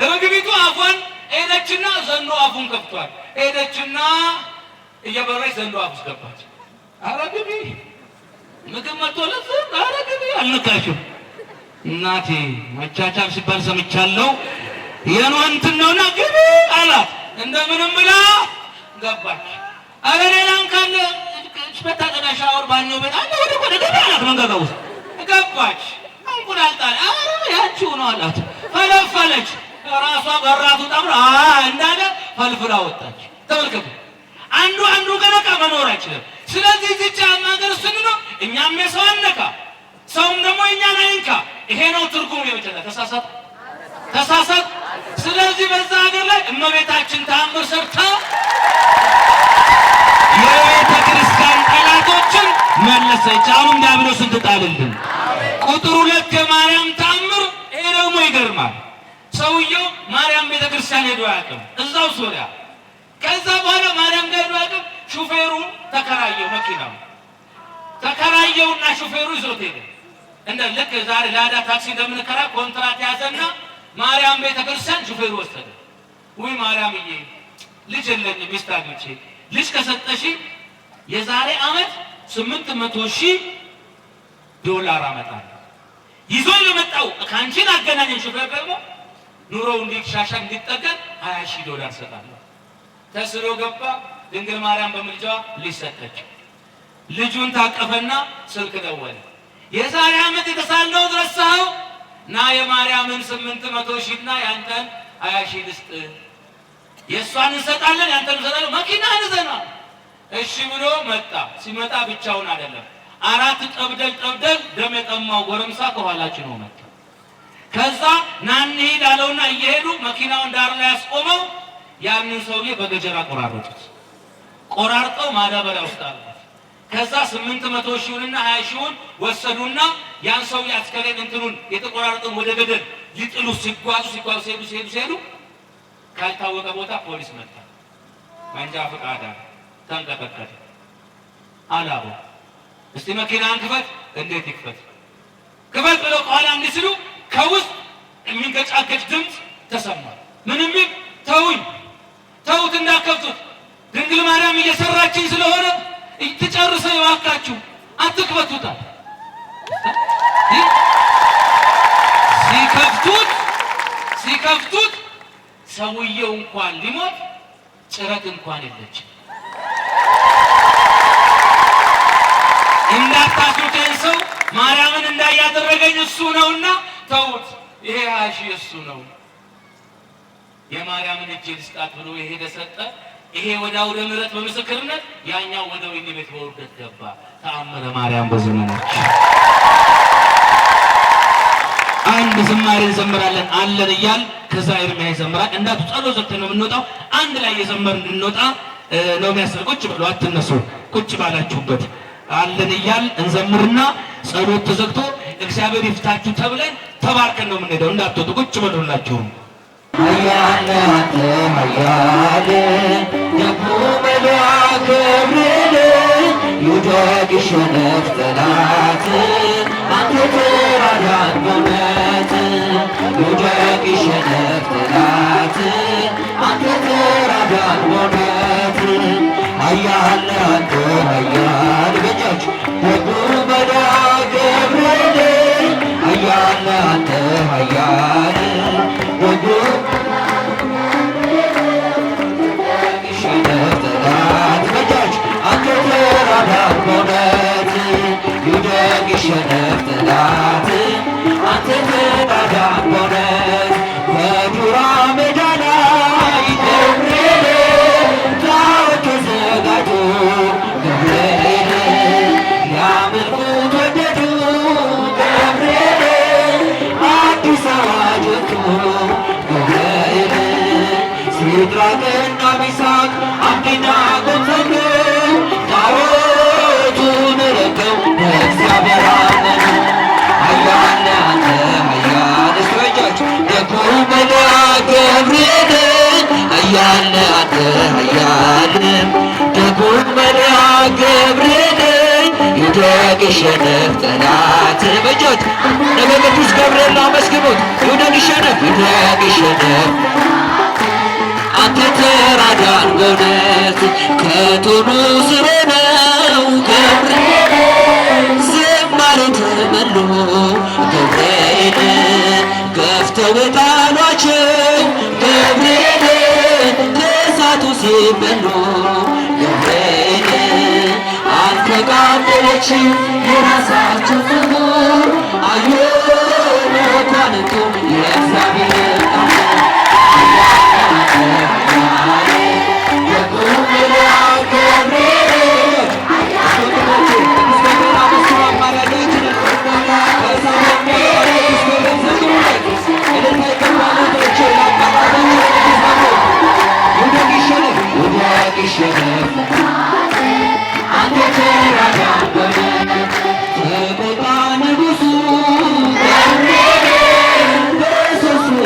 Speaker 1: ርግቢቱ አፏን ሄደችና ዘንዶ አፉን ከፍቷል። ሄደችና እየበረች ዘንዶ አፍ ውስጥ ገባች። ኧረ ግቢ ምግብ መጥቶለት ኧረ ግቢ አልነካሽም። እናቴ መቻቻል ሲባል ሰምቻለሁ። የኖህ እንትን ነውና ግቢ አላት። እንደምንም ብላ ገባች። ኧረ ሌላም ካለ መታጠቢያ ሻወር ባኛው ቤት አለ ወደ ገቢ አላት። መንገዷ ውስጥ ገባች። እንቁላል ጣል ኧረ ያቺው ነው አላት። ፈለፈለች። ራሷ በራቱ ጠምራ እንዳለ ፈልፍላ ወጣች። ተመልከቱ። አንዱ ገነቃ መኖር አይችልም። ስለዚህ እዚች ሀገር ስንኖር እኛም የሰው አንነካ፣ ሰውም ደግሞ እኛን አይንካ። ይሄ ነው ትርጉሙ። የመጨረሻ ተሳሳት። ስለዚህ በዛ ሀገር ላይ እመቤታችን ተአምር ሰርታ የቤተ ክርስቲያን ጠላቶችን መለሰች። አሁን ዲያብሎስን ትጣልልን። ቁጥር 2 የማርያም ተአምር። ይሄ ደግሞ ይገርማል። ሰውየው ማርያም ቤተ ክርስቲያን ሄዶ አያውቅም፣ እዛው ሶሪያ። ከዛ በኋላ ማርያም ጋር ሄዶ አያውቅም። ሹፌሩ ተከራየው፣ መኪናው ተከራየውና ሹፌሩ ይዞት ሄደ። እንደ ልክ ዛሬ ላዳ ታክሲ እንደምንከራ ኮንትራት ያዘና ማርያም ቤተ ክርስቲያን ሹፌሩ ወሰደ። ወይ ማርያምዬ ልጅ የለኝም ሚስት አግብቼ ልጅ ከሰጠሽ የዛሬ ዓመት $800,000 አመጣለሁ። ይዞ የመጣው ካንቺን አገናኘን ሹፌር ደግሞ ኑሮው እንዲሻሻል እንዲጠገን $20,000 ሰጣለሁ። ተስሎ ገባ። ድንግል ማርያም በምልጃዋ ልጅ ሰጠችው። ልጁን ታቀፈና ስልክ ደወለ። የዛሬ ዓመት የተሳልነው ረሳኸው? ና የማርያምን 800,000 እና ያንተን 20,000 ልስጥ። የእሷን እንሰጣለን ያንተን እንሰጣለን። መኪና እንዘና። እሺ ብሎ መጣ። ሲመጣ ብቻውን አይደለም 4 ጠብደል ደም የጠማው ጎረምሳ ከኋላችን ነው መጣ። ከዛ ና እንሂድ አለውና እየሄዱ መኪናውን ዳር ላይ ያስቆመው። ያንን ሰውዬ በገጀራ ቆራረጡት። ቆራርጠው ማዳበሪያ ውስጥ አሉ። ከዛ 800,000 እና 20,000 ወሰዱና ያን ሰውዬ አስከሬን እንትኑን የተቆራረጠውን ወደ ገደል ሊጥሉ ሲጓዙ ሲሄዱ ካልታወቀ ቦታ ፖሊስ መጣ። መንጃ ፈቃድ ተንቀጠቀጠ። አላቦ እስቲ መኪናን ክፈት። እንዴት ይክፈት? ክፈት ብለው ከኋላ እንዲስሉ ከውስጥ የሚንገጫገጭ ድምፅ ተሰማ። ምንም ተውት እንዳከፍቱት ድንግል ማርያም እየሰራችኝ ስለሆነ ትጨርሰው ይዋካችሁ አትክፈቱታል። ሲከፍቱት ሰውየው እንኳን ሊሞት ጭረት እንኳን የለችም። እንዳታስሩትን ሰው ማርያምን እንዳያደረገኝ እሱ ነውና ተውት። ይሄ 20,000 እሱ ነው። የማርያምን እጅ ልስጣት ብሎ የሄደ ሰጠ። ይሄ ወደ አውደ ምሕረት በምስክርነት ያኛው ወደ ወይኒ ቤት በውርደት ገባ። ተአምረ ማርያም በዘመናችን አንድ ዝማሬ እንዘምራለን አለን እያል ከዛ ኤርምያ ይዘምራል። እንዳቱ ጸሎት ዘግተን ነው የምንወጣው። አንድ ላይ የዘመር እንድንወጣ ነው የሚያስር። ቁጭ ብለው አትነሱ። ቁጭ ባላችሁበት አለን እያል እንዘምርና ጸሎት ተዘግቶ እግዚአብሔር ይፍታችሁ ተብለን ተባርከን ነው የምንሄደው። እንዳትወጡ ቁጭ በሉላችሁ።
Speaker 2: ኃያል አንተ ኃያል ደግሞ መልአከ ገብርኤል ይውደቅ ይሸነፍ ጠላት አንተ ተራዳን በእውነት ይውደቅ ይሸነፍ ጠላት አንተ ተራዳን በእውነት ኃያል አንተ ኃያል በጃች ደግሞ መልአከ ገብርኤል ኃያል አንተ ኃያል ይሸነፍ ጠላት አንተ ተራዳን በእውነት በዱራ ሜዳ ላይ ገብርኤል ታቦት ተዘጋጅቶ ገብርኤል ሊያመልኩት ወደዱ ገብርኤል አዲስ አዋጅ ወጥቶ ገብርኤል ሲድራቅና ሚሳቅ አብደናጎ ታቦቱን ረከው እግዚአብሔር አመኑ። ኃያል አንተ ኃያል እስረኞች ደግሞ መልአከ ገብርኤል ኃያል አንተ ኃያል ደግሞ መልአከ ገብርኤል ይውደቅ ይሸነፍ ጠላት በእጆች ነገ ቅዱስ ገብርኤል አመስግኑት። ይውደቅ ይሸነፍ አንተ ተራዳን በእውነት ከቶኑ ስር ነው ገብርኤል ዝማሬ ተመሎ ገብርኤል ገፍተው ጣሏቸው ገብርኤል ከእሳቱ ሲበሉ ገብርኤል አልተቃጠለችም የራሳቸው ፍቅር አዩ መኳንንቱ የእግዚአብሔር ንጉሱ ገብርኤል በሦስቱ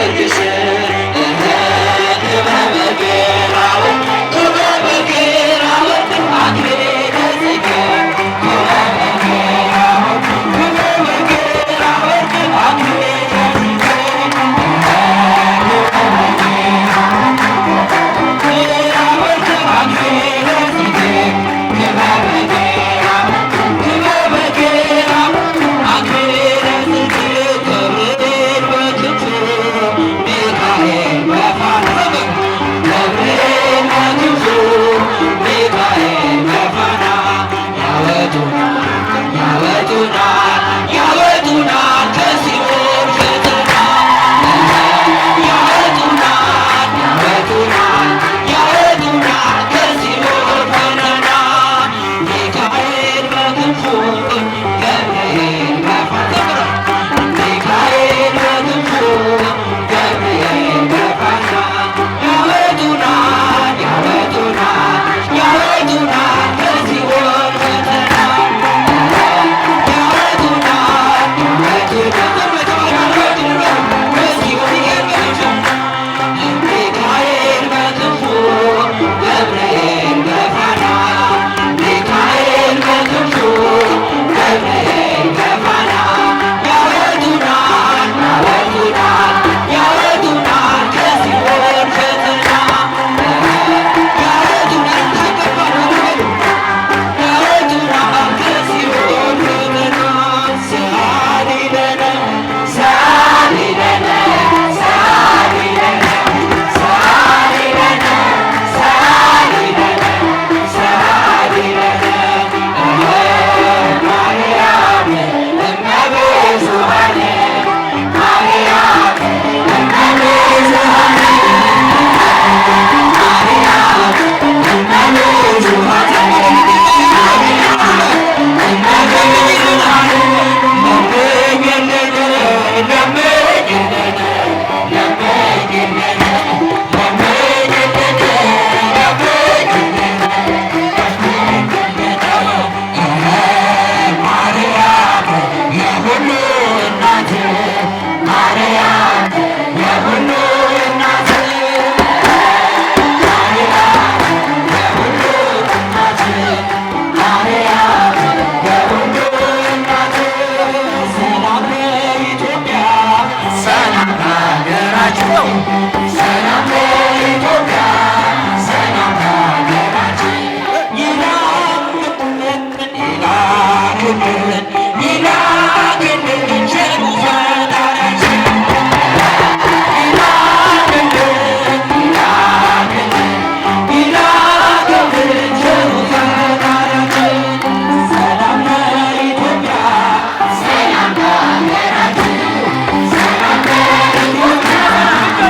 Speaker 2: ጊዮርጊስ ክበበ ጌራ ወርቅ ክበበ ጌራ ወርቅ አክሊለ ጽጌ ክበበ ጌራ ወርቅ ክበበ ጌራ ወርቅ አክሊለ ጽጌ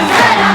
Speaker 3: ሰላም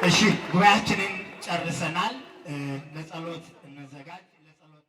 Speaker 3: እሺ ጉባኤያችንን ጨርሰናል። ለጸሎት እንዘጋጅ። ለጸሎት